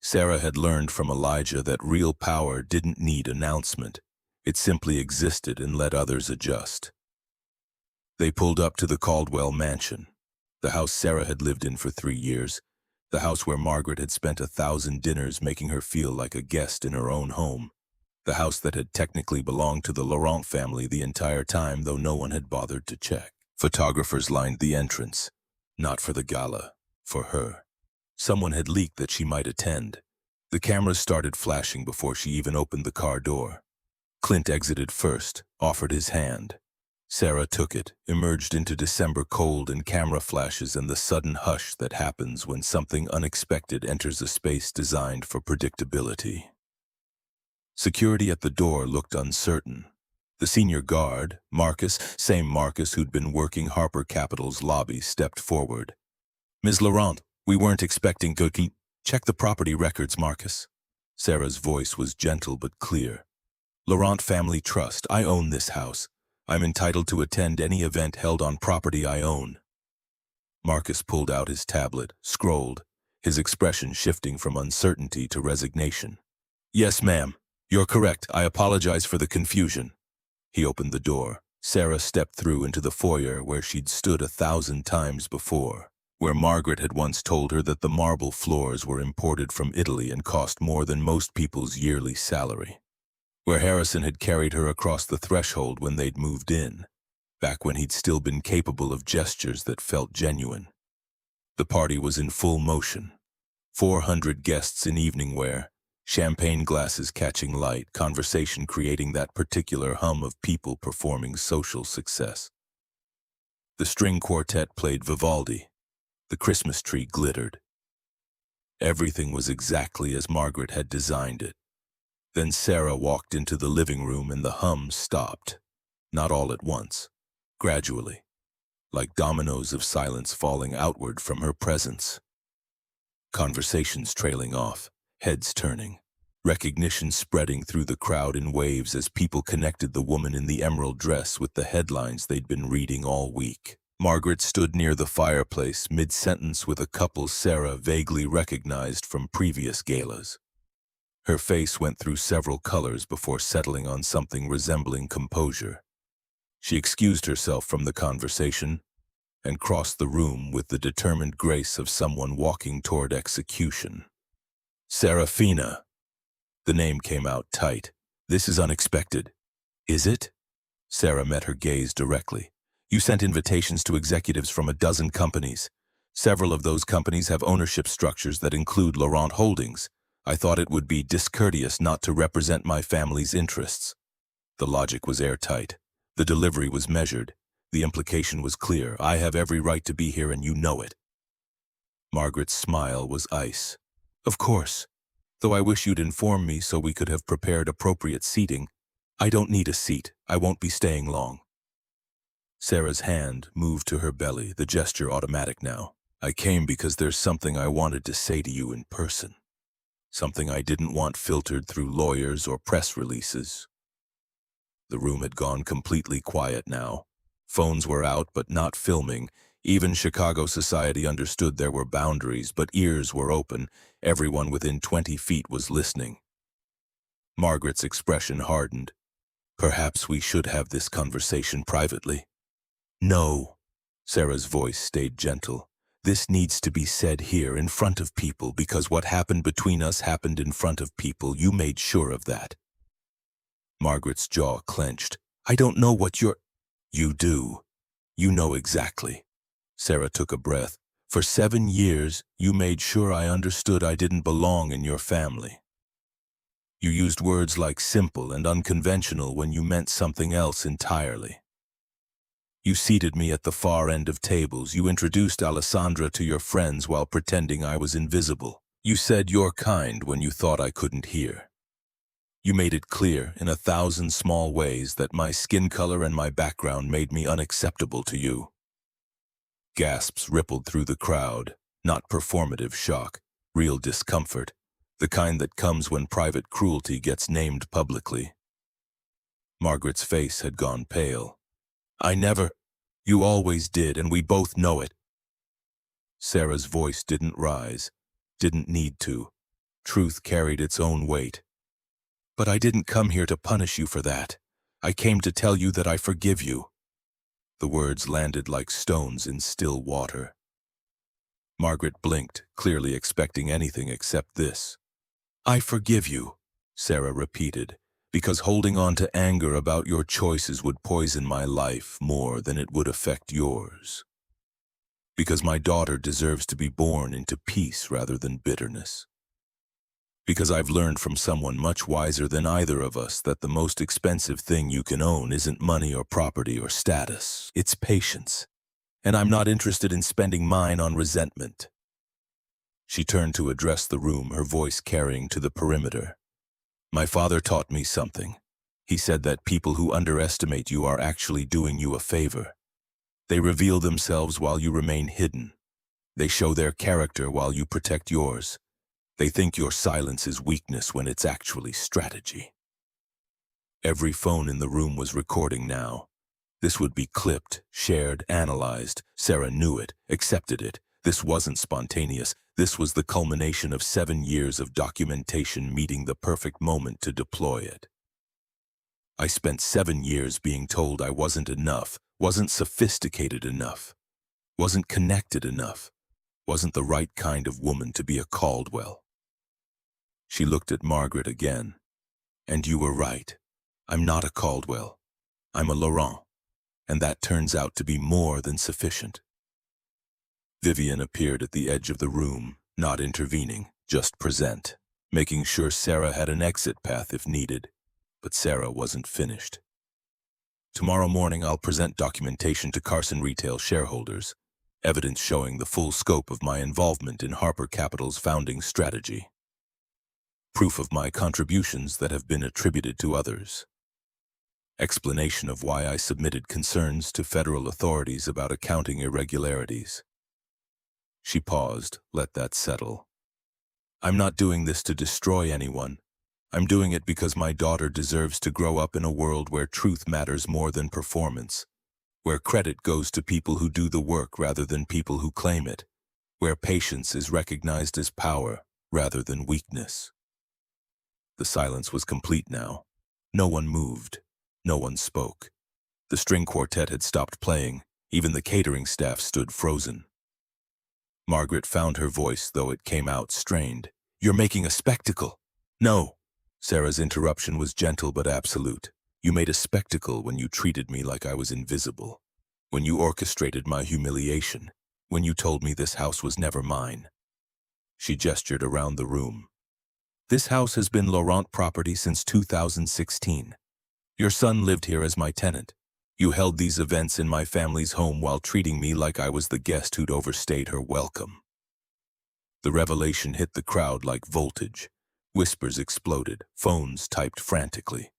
Sarah had learned from Elijah that real power didn't need announcement. It simply existed and let others adjust. They pulled up to the Caldwell mansion, the house Sarah had lived in for 3 years, the house where Margaret had spent 1,000 dinners making her feel like a guest in her own home, the house that had technically belonged to the Laurent family the entire time, though no one had bothered to check. Photographers lined the entrance, not for the gala, for her. Someone had leaked that she might attend. The cameras started flashing before she even opened the car door. Clint exited first, offered his hand. Sarah took it, emerged into December cold and camera flashes and the sudden hush that happens when something unexpected enters a space designed for predictability. Security at the door looked uncertain. The senior guard, Marcus, same Marcus who'd been working Harper Capital's lobby, stepped forward. Ms. Laurent, we weren't expecting Cookie. Check the property records, Marcus. Sarah's voice was gentle but clear. Laurent Family Trust, I own this house. I'm entitled to attend any event held on property I own. Marcus pulled out his tablet, scrolled, his expression shifting from uncertainty to resignation. Yes, ma'am. You're correct. I apologize for the confusion. He opened the door. Sarah stepped through into the foyer where she'd stood 1,000 times before, where Margaret had once told her that the marble floors were imported from Italy and cost more than most people's yearly salary, where Harrison had carried her across the threshold when they'd moved in, back when he'd still been capable of gestures that felt genuine. The party was in full motion. 400 guests in evening wear, champagne glasses catching light, conversation creating that particular hum of people performing social success. The string quartet played Vivaldi. The Christmas tree glittered. Everything was exactly as Margaret had designed it. Then Sarah walked into the living room and the hum stopped. Not all at once, gradually, like dominoes of silence falling outward from her presence. Conversations trailing off, heads turning, recognition spreading through the crowd in waves as people connected the woman in the emerald dress with the headlines they'd been reading all week. Margaret stood near the fireplace, mid-sentence with a couple Sarah vaguely recognized from previous galas. Her face went through several colors before settling on something resembling composure. She excused herself from the conversation and crossed the room with the determined grace of someone walking toward execution. Serafina. The name came out tight. This is unexpected. Is it? Sarah met her gaze directly. You sent invitations to executives from 12 companies. Several of those companies have ownership structures that include Laurent Holdings. I thought it would be discourteous not to represent my family's interests. The logic was airtight. The delivery was measured. The implication was clear. I have every right to be here and you know it. Margaret's smile was ice. Of course. Though I wish you'd inform me so we could have prepared appropriate seating. I don't need a seat. I won't be staying long. Sarah's hand moved to her belly, the gesture automatic now. I came because there's something I wanted to say to you in person. Something I didn't want filtered through lawyers or press releases. The room had gone completely quiet now. Phones were out, but not filming. Even Chicago society understood there were boundaries, but ears were open. Everyone within 20 feet was listening. Margaret's expression hardened. Perhaps we should have this conversation privately. No. Sarah's voice stayed gentle. This needs to be said here in front of people because what happened between us happened in front of people. You made sure of that. Margaret's jaw clenched. I don't know what you're... You do. You know exactly. Sarah took a breath. For 7 years, you made sure I understood I didn't belong in your family. You used words like simple and unconventional when you meant something else entirely. You seated me at the far end of tables. You introduced Alessandra to your friends while pretending I was invisible. You said you're kind when you thought I couldn't hear. You made it clear in 1,000 small ways that my skin color and my background made me unacceptable to you. Gasps rippled through the crowd, not performative shock, real discomfort, the kind that comes when private cruelty gets named publicly. Margaret's face had gone pale. I never. You always did, and we both know it. Sarah's voice didn't rise, didn't need to. Truth carried its own weight. But I didn't come here to punish you for that. I came to tell you that I forgive you. The words landed like stones in still water. Margaret blinked, clearly expecting anything except this. I forgive you, Sarah repeated, because holding on to anger about your choices would poison my life more than it would affect yours. Because my daughter deserves to be born into peace rather than bitterness. Because I've learned from someone much wiser than either of us that the most expensive thing you can own isn't money or property or status. It's patience. And I'm not interested in spending mine on resentment. She turned to address the room, her voice carrying to the perimeter. My father taught me something. He said that people who underestimate you are actually doing you a favor. They reveal themselves while you remain hidden. They show their character while you protect yours. They think your silence is weakness when it's actually strategy. Every phone in the room was recording now. This would be clipped, shared, analyzed. Sarah knew it, accepted it. This wasn't spontaneous. This was the culmination of 7 years of documentation meeting the perfect moment to deploy it. I spent 7 years being told I wasn't enough, wasn't sophisticated enough, wasn't connected enough, wasn't the right kind of woman to be a Caldwell. She looked at Margaret again. And you were right. I'm not a Caldwell. I'm a Laurent. And that turns out to be more than sufficient. Vivian appeared at the edge of the room, not intervening, just present, making sure Sarah had an exit path if needed. But Sarah wasn't finished. Tomorrow morning I'll present documentation to Carson Retail shareholders, evidence showing the full scope of my involvement in Harper Capital's founding strategy. Proof of my contributions that have been attributed to others. Explanation of why I submitted concerns to federal authorities about accounting irregularities. She paused, let that settle. I'm not doing this to destroy anyone. I'm doing it because my daughter deserves to grow up in a world where truth matters more than performance, where credit goes to people who do the work rather than people who claim it, where patience is recognized as power rather than weakness. The silence was complete now. No one moved. No one spoke. The string quartet had stopped playing. Even the catering staff stood frozen. Margaret found her voice, though it came out strained. You're making a spectacle. No. Sarah's interruption was gentle but absolute. You made a spectacle when you treated me like I was invisible. When you orchestrated my humiliation. When you told me this house was never mine. She gestured around the room. This house has been Laurent property since 2016. Your son lived here as my tenant. You held these events in my family's home while treating me like I was the guest who'd overstayed her welcome. The revelation hit the crowd like voltage. Whispers exploded, phones typed frantically.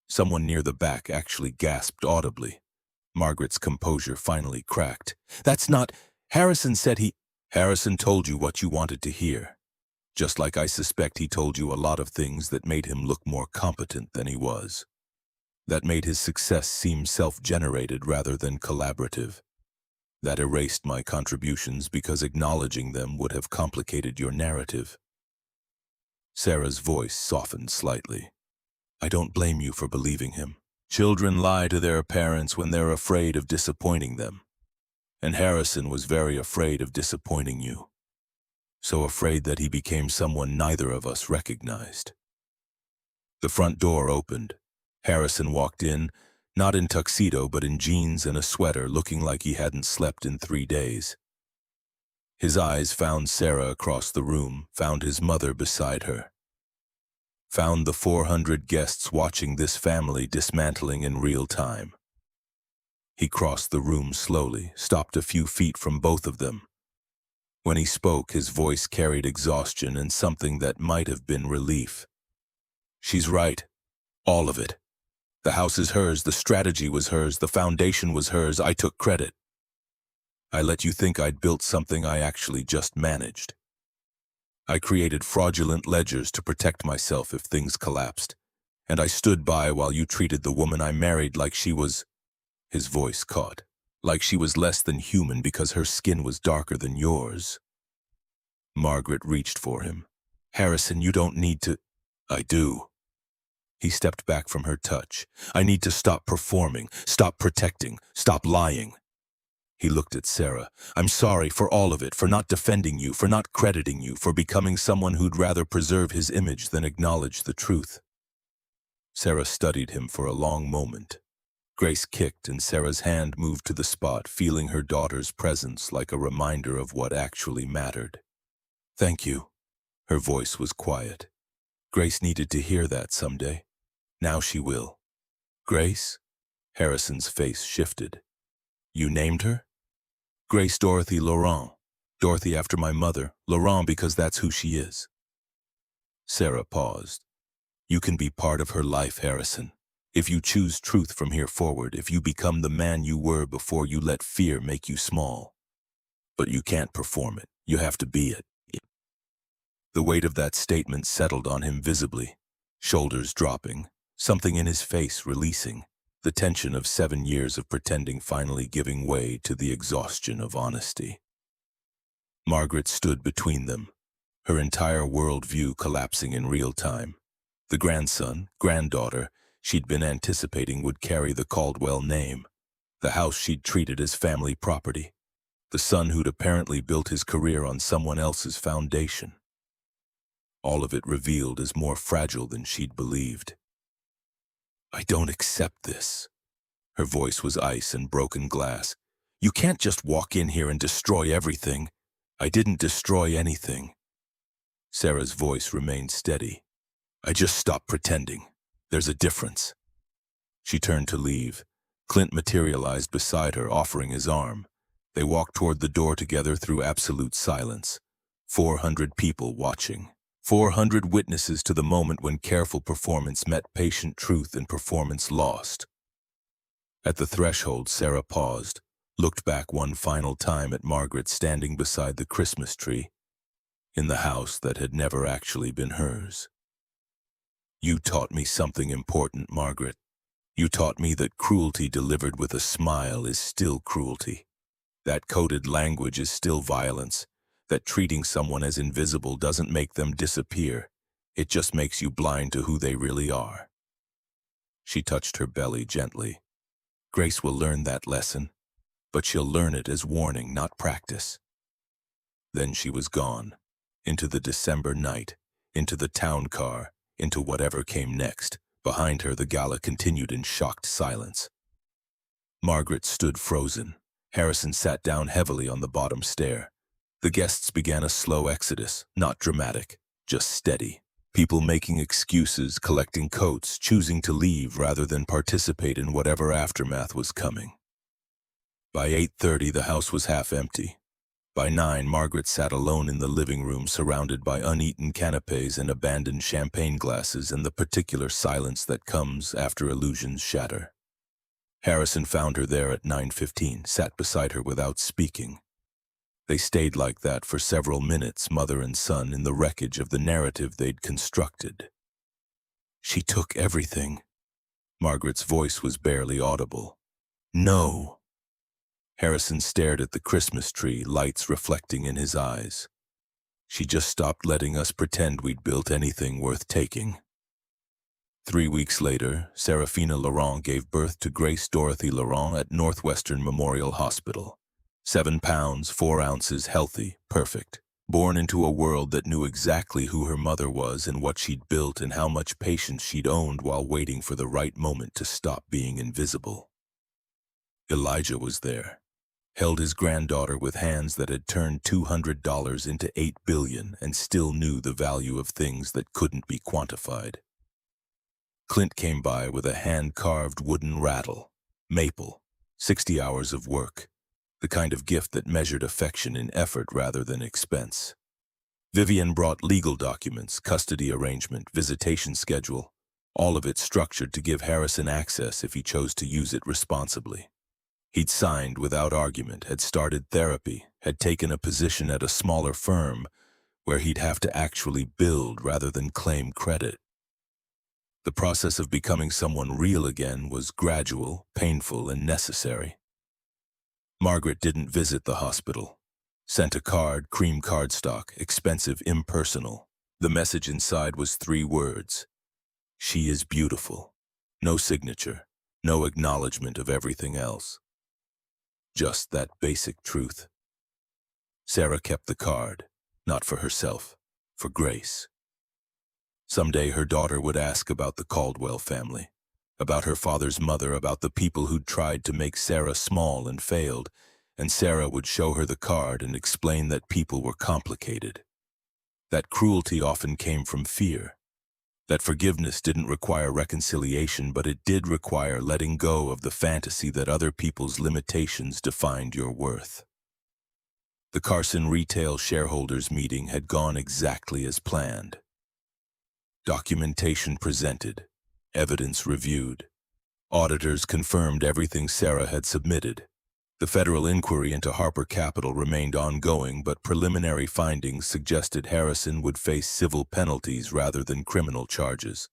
Someone near the back actually gasped audibly. Margaret's composure finally cracked. That's not... Harrison said he... Harrison told you what you wanted to hear. Just like I suspect he told you a lot of things that made him look more competent than he was. That made his success seem self-generated rather than collaborative. That erased my contributions because acknowledging them would have complicated your narrative. Sarah's voice softened slightly. I don't blame you for believing him. Children lie to their parents when they're afraid of disappointing them. And Harrison was very afraid of disappointing you. So afraid that he became someone neither of us recognized. The front door opened. Harrison walked in, not in tuxedo but in jeans and a sweater, looking like he hadn't slept in 3 days. His eyes found Sarah across the room, found his mother beside her, found the 400 guests watching this family dismantling in real time. He crossed the room slowly, stopped a few feet from both of them. When he spoke, his voice carried exhaustion and something that might have been relief. She's right. All of it. The house is hers, the strategy was hers, the foundation was hers, I took credit. I let you think I'd built something I actually just managed. I created fraudulent ledgers to protect myself if things collapsed, and I stood by while you treated the woman I married like she was— His voice caught. Like she was less than human because her skin was darker than yours. Margaret reached for him. Harrison, you don't need to— I do. He stepped back from her touch. I need to stop performing, stop protecting, stop lying. He looked at Sarah. I'm sorry for all of it, for not defending you, for not crediting you, for becoming someone who'd rather preserve his image than acknowledge the truth. Sarah studied him for a long moment. Grace kicked and Sarah's hand moved to the spot, feeling her daughter's presence like a reminder of what actually mattered. Thank you. Her voice was quiet. Grace needed to hear that someday. Now she will. Grace? Harrison's face shifted. You named her? Grace Dorothy Laurent. Dorothy after my mother, Laurent because that's who she is. Sarah paused. You can be part of her life, Harrison. If you choose truth from here forward, if you become the man you were before you let fear make you small. But you can't perform it. You have to be it. The weight of that statement settled on him visibly, shoulders dropping, something in his face releasing, the tension of 7 years of pretending finally giving way to the exhaustion of honesty. Margaret stood between them, her entire worldview collapsing in real time. The grandson, granddaughter, she'd been anticipating would carry the Caldwell name, the house she'd treated as family property, the son who'd apparently built his career on someone else's foundation. All of it revealed as more fragile than she'd believed. I don't accept this. Her voice was ice and broken glass. You can't just walk in here and destroy everything. I didn't destroy anything. Sarah's voice remained steady. I just stopped pretending. There's a difference. She turned to leave. Clint materialized beside her, offering his arm. They walked toward the door together through absolute silence. 400 people watching. 400 witnesses to the moment when careful performance met patient truth and performance lost. At the threshold, Sarah paused, looked back one final time at Margaret standing beside the Christmas tree, in the house that had never actually been hers. You taught me something important, Margaret. You taught me that cruelty delivered with a smile is still cruelty. That coded language is still violence. That treating someone as invisible doesn't make them disappear. It just makes you blind to who they really are. She touched her belly gently. Grace will learn that lesson, but she'll learn it as warning, not practice. Then she was gone, into the December night, into the town car, into whatever came next. Behind her, the gala continued in shocked silence. Margaret stood frozen. Harrison sat down heavily on the bottom stair. The guests began a slow exodus, not dramatic, just steady. People making excuses, collecting coats, choosing to leave rather than participate in whatever aftermath was coming. By 8:30, the house was half empty. By 9, Margaret sat alone in the living room, surrounded by uneaten canapes and abandoned champagne glasses and the particular silence that comes after illusions shatter. Harrison found her there at 9:15, sat beside her without speaking. They stayed like that for several minutes, mother and son, in the wreckage of the narrative they'd constructed. She took everything. Margaret's voice was barely audible. No. Harrison stared at the Christmas tree, lights reflecting in his eyes. She just stopped letting us pretend we'd built anything worth taking. 3 weeks later, Serafina Laurent gave birth to Grace Dorothy Laurent at Northwestern Memorial Hospital. 7 pounds, 4 ounces, healthy, perfect. Born into a world that knew exactly who her mother was and what she'd built and how much patience she'd owned while waiting for the right moment to stop being invisible. Elijah was there. held his granddaughter with hands that had turned $200 into $8 billion and still knew the value of things that couldn't be quantified. Clint came by with a hand-carved wooden rattle, maple, 60 hours of work, the kind of gift that measured affection in effort rather than expense. Vivian brought legal documents, custody arrangement, visitation schedule, all of it structured to give Harrison access if he chose to use it responsibly. He'd signed without argument, had started therapy, had taken a position at a smaller firm where he'd have to actually build rather than claim credit. The process of becoming someone real again was gradual, painful, and necessary. Margaret didn't visit the hospital. Sent a card, cream cardstock, expensive, impersonal. The message inside was 3 words. She is beautiful. No signature, no acknowledgement of everything else. Just that basic truth. Sarah kept the card, not for herself, for Grace. Someday her daughter would ask about the Caldwell family, about her father's mother, about the people who'd tried to make Sarah small and failed, and Sarah would show her the card and explain that people were complicated. That cruelty often came from fear. That forgiveness didn't require reconciliation, but it did require letting go of the fantasy that other people's limitations defined your worth. The Carson retail shareholders meeting had gone exactly as planned. Documentation presented, evidence reviewed. Auditors confirmed everything Sarah had submitted. The federal inquiry into Harper Capital remained ongoing, but preliminary findings suggested Harrison would face civil penalties rather than criminal charges.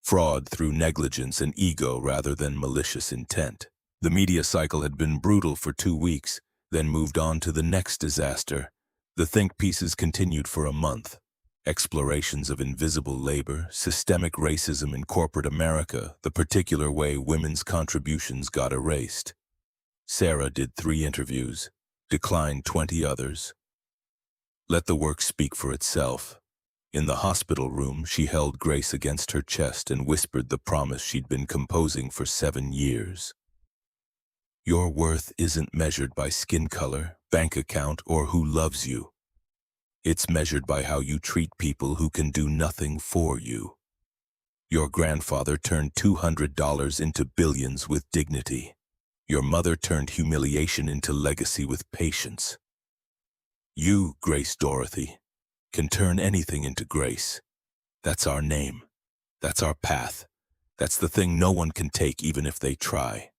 Fraud through negligence and ego rather than malicious intent. The media cycle had been brutal for 2 weeks, then moved on to the next disaster. The think pieces continued for a month. Explorations of invisible labor, systemic racism in corporate America, the particular way women's contributions got erased. Sarah did 3 interviews, declined 20 others. Let the work speak for itself. In the hospital room, she held Grace against her chest and whispered the promise she'd been composing for 7 years. Your worth isn't measured by skin color, bank account, or who loves you. It's measured by how you treat people who can do nothing for you. Your grandfather turned $200 into billions with dignity. Your mother turned humiliation into legacy with patience. You, Grace Dorothy, can turn anything into grace. That's our name. That's our path. That's the thing no one can take even if they try.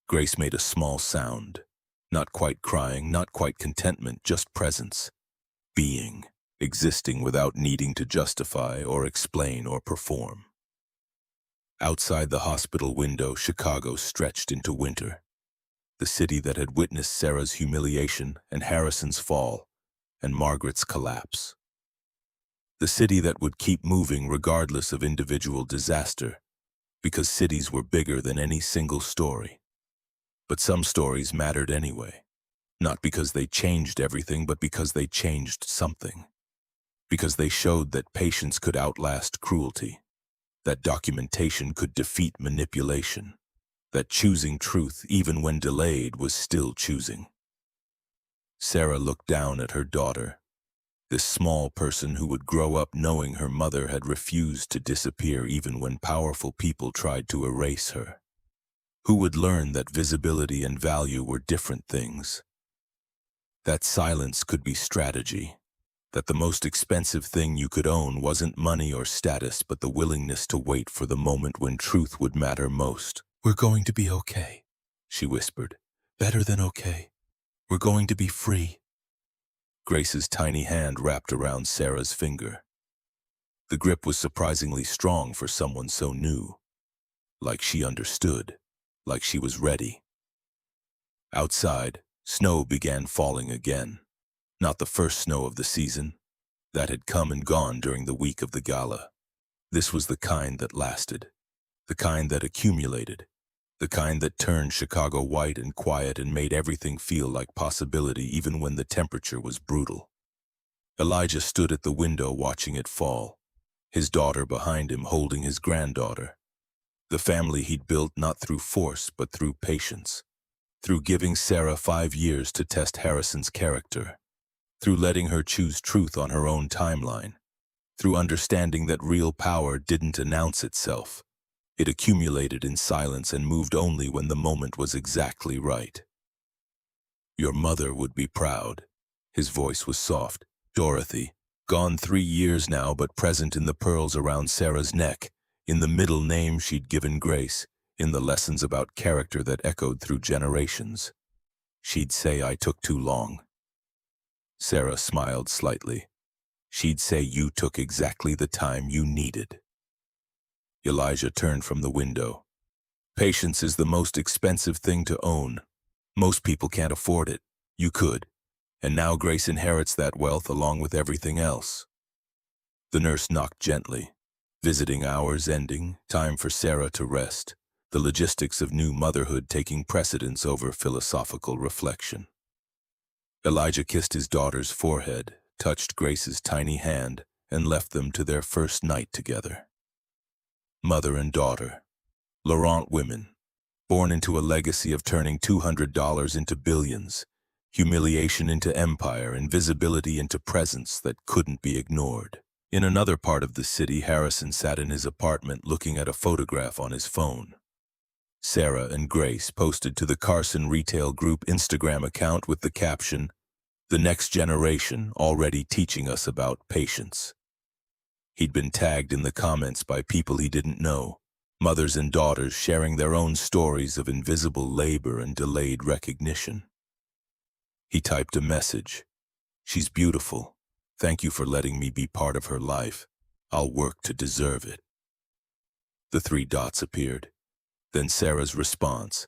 Grace made a small sound. Not quite crying, not quite contentment, just presence. Being, existing without needing to justify or explain or perform. Outside the hospital window, Chicago stretched into winter. The city that had witnessed Sarah's humiliation and Harrison's fall and Margaret's collapse. The city that would keep moving regardless of individual disaster, because cities were bigger than any single story. But some stories mattered anyway. Not because they changed everything, but because they changed something. Because they showed that patience could outlast cruelty. That documentation could defeat manipulation. That choosing truth, even when delayed, was still choosing. Sarah looked down at her daughter, this small person who would grow up knowing her mother had refused to disappear even when powerful people tried to erase her. Who would learn that visibility and value were different things. That silence could be strategy. That the most expensive thing you could own wasn't money or status, but the willingness to wait for the moment when truth would matter most. We're going to be okay, she whispered. Better than okay. We're going to be free. Grace's tiny hand wrapped around Sarah's finger. The grip was surprisingly strong for someone so new. Like she understood. Like she was ready. Outside, snow began falling again. Not the first snow of the season. That had come and gone during the week of the gala. This was the kind that lasted. The kind that accumulated. The kind that turned Chicago white and quiet and made everything feel like possibility even when the temperature was brutal. Elijah stood at the window watching it fall, his daughter behind him holding his granddaughter. The family he'd built not through force but through patience. through giving Sarah 5 years to test Harrison's character, through letting her choose truth on her own timeline, through understanding that real power didn't announce itself. It accumulated in silence and moved only when the moment was exactly right. Your mother would be proud. His voice was soft. Dorothy, gone 3 years now, but present in the pearls around Sarah's neck, in the middle name she'd given Grace, in the lessons about character that echoed through generations. She'd say I took too long. Sarah smiled slightly. She'd say you took exactly the time you needed. Elijah turned from the window. Patience is the most expensive thing to own. Most people can't afford it. You could. And now Grace inherits that wealth along with everything else. The nurse knocked gently. Visiting hours ending, time for Sarah to rest, the logistics of new motherhood taking precedence over philosophical reflection. Elijah kissed his daughter's forehead, touched Grace's tiny hand, and left them to their first night together. Mother and daughter, Laurent women, born into a legacy of turning $200 into billions, humiliation into empire, and visibility into presence that couldn't be ignored. In another part of the city, Harrison sat in his apartment looking at a photograph on his phone. Sarah and Grace posted to the Carson Retail Group Instagram account with the caption, "The next generation already teaching us about patience." He'd been tagged in the comments by people he didn't know, mothers and daughters sharing their own stories of invisible labor and delayed recognition. He typed a message. "She's beautiful. Thank you for letting me be part of her life. I'll work to deserve it." The 3 dots appeared. Then Sarah's response.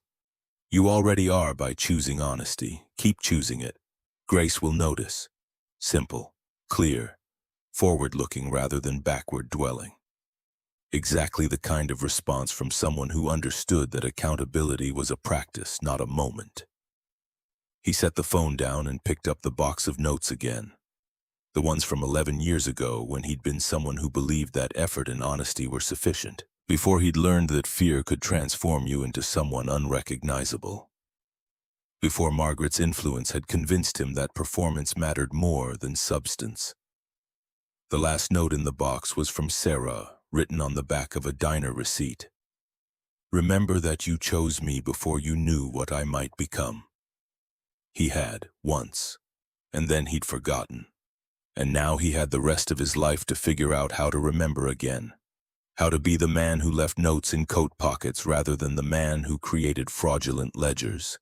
"You already are by choosing honesty. Keep choosing it. Grace will notice." Simple, clear, forward-looking rather than backward-dwelling. Exactly the kind of response from someone who understood that accountability was a practice, not a moment. He set the phone down and picked up the box of notes again. The ones from 11 years ago when he'd been someone who believed that effort and honesty were sufficient, before he'd learned that fear could transform you into someone unrecognizable. Before Margaret's influence had convinced him that performance mattered more than substance. The last note in the box was from Sarah, written on the back of a diner receipt. "Remember that you chose me before you knew what I might become." He had, once, and then he'd forgotten. And now he had the rest of his life to figure out how to remember again. How to be the man who left notes in coat pockets rather than the man who created fraudulent ledgers.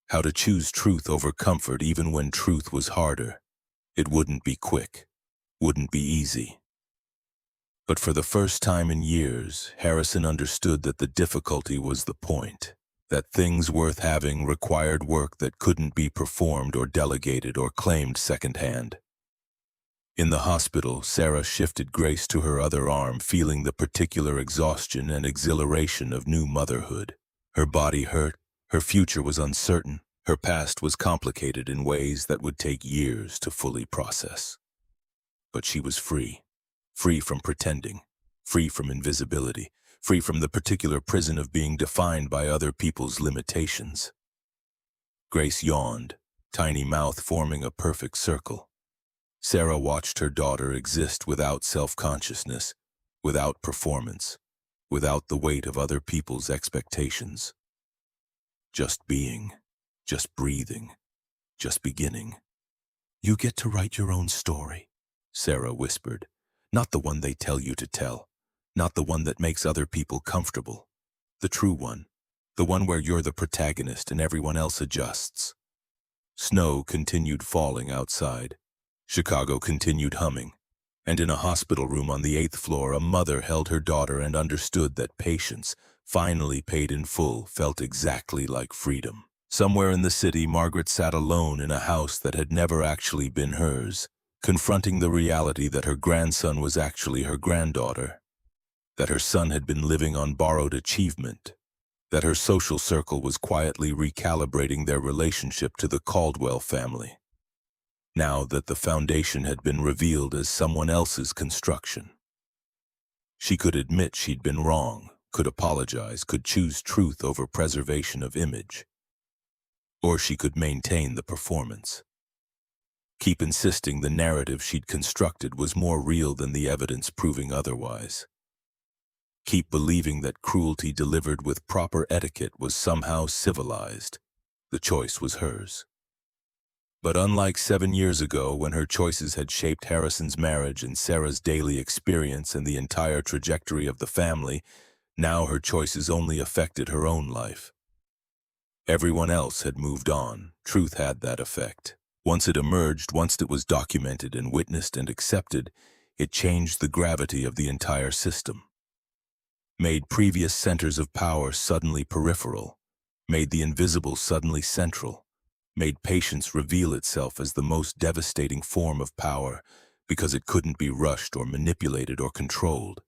How to choose truth over comfort even when truth was harder. It wouldn't be quick. Wouldn't be easy. But for the first time in years, Harrison understood that the difficulty was the point. That things worth having required work that couldn't be performed or delegated or claimed secondhand. In the hospital, Sarah shifted Grace to her other arm, feeling the particular exhaustion and exhilaration of new motherhood. Her body hurt, her future was uncertain, her past was complicated in ways that would take years to fully process. But she was free. Free from pretending, free from invisibility, free from the particular prison of being defined by other people's limitations. Grace yawned, tiny mouth forming a perfect circle. Sarah watched her daughter exist without self-consciousness, without performance, without the weight of other people's expectations. Just being, just breathing, just beginning. "You get to write your own story," Sarah whispered. "Not the one they tell you to tell, not the one that makes other people comfortable. The true one, the one where you're the protagonist and everyone else adjusts." Snow continued falling outside. Chicago continued humming, and in a hospital room on the 8th floor, a mother held her daughter and understood that patience, finally paid in full, felt exactly like freedom. Somewhere in the city, Margaret sat alone in a house that had never actually been hers, confronting the reality that her grandson was actually her granddaughter, that her son had been living on borrowed achievement, that her social circle was quietly recalibrating their relationship to the Caldwell family. Now that the foundation had been revealed as someone else's construction. She could admit she'd been wrong, could apologize, could choose truth over preservation of image. or she could maintain the performance. Keep insisting the narrative she'd constructed was more real than the evidence proving otherwise. Keep believing that cruelty delivered with proper etiquette was somehow civilized. The choice was hers. But unlike 7 years ago, when her choices had shaped Harrison's marriage and Sarah's daily experience and the entire trajectory of the family, now her choices only affected her own life. Everyone else had moved on. Truth had that effect. Once it emerged, once it was documented and witnessed and accepted, it changed the gravity of the entire system. Made previous centers of power suddenly peripheral, made the invisible suddenly central, made patience reveal itself as the most devastating form of power because it couldn't be rushed or manipulated or controlled.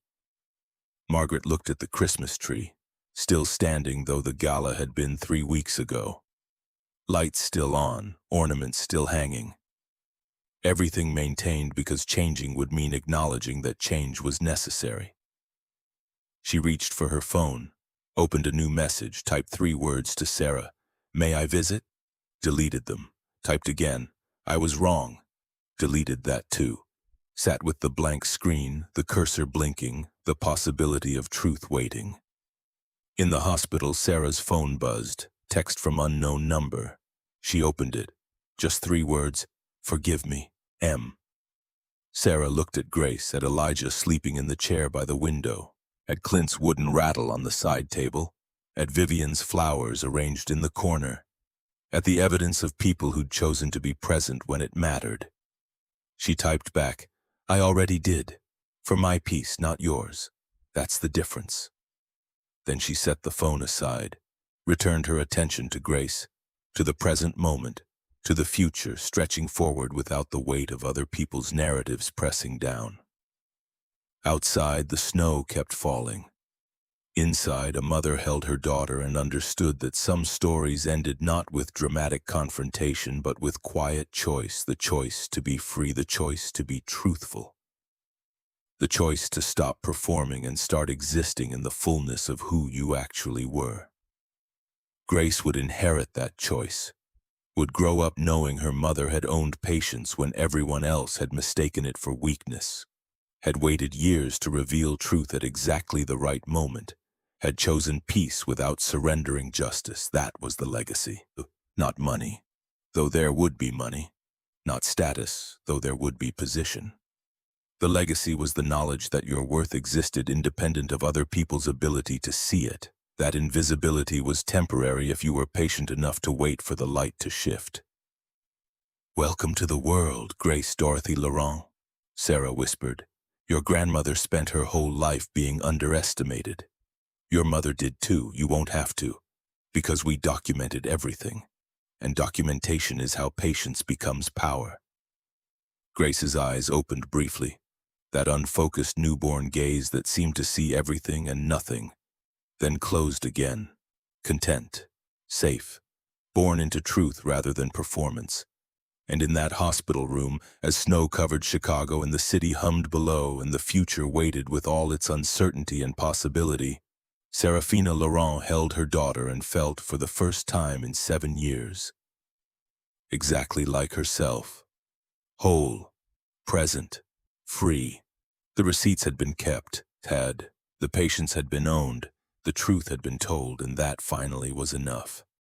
Margaret looked at the Christmas tree, still standing though the gala had been 3 weeks ago. Lights still on, ornaments still hanging. Everything maintained because changing would mean acknowledging that change was necessary. She reached for her phone, opened a new message, typed 3 words to Sarah. "May I visit?" Deleted them. Typed again. "I was wrong." Deleted that too. Sat with the blank screen, the cursor blinking, the possibility of truth waiting. In the hospital, Sarah's phone buzzed. Text from unknown number. She opened it. Just 3 words. "Forgive me, M." Sarah looked at Grace, at Elijah sleeping in the chair by the window, at Clint's wooden rattle on the side table, at Vivian's flowers arranged in the corner, at the evidence of people who'd chosen to be present when it mattered. She typed back, "I already did. For my peace, not yours. That's the difference." Then she set the phone aside, returned her attention to Grace, to the present moment, to the future stretching forward without the weight of other people's narratives pressing down. Outside, the snow kept falling. Inside, a mother held her daughter and understood that some stories ended not with dramatic confrontation but with quiet choice, the choice to be free, the choice to be truthful. The choice to stop performing and start existing in the fullness of who you actually were. Grace would inherit that choice, would grow up knowing her mother had owned patience when everyone else had mistaken it for weakness, had waited years to reveal truth at exactly the right moment, had chosen peace without surrendering justice. That was the legacy. Not money, though there would be money. Not status, though there would be position. The legacy was the knowledge that your worth existed independent of other people's ability to see it. That invisibility was temporary if you were patient enough to wait for the light to shift. "Welcome to the world, Grace Dorothy Laurent," Sarah whispered. "Your grandmother spent her whole life being underestimated. Your mother did too, you won't have to, because we documented everything. And documentation is how patience becomes power." Grace's eyes opened briefly, that unfocused newborn gaze that seemed to see everything and nothing, then closed again, content, safe, born into truth rather than performance. And in that hospital room, as snow covered Chicago and the city hummed below and the future waited with all its uncertainty and possibility, Serafina Laurent held her daughter and felt for the first time in 7 years. Exactly like herself. Whole, present, free. The receipts had been kept, the patience had been owned, the truth had been told, and that finally was enough.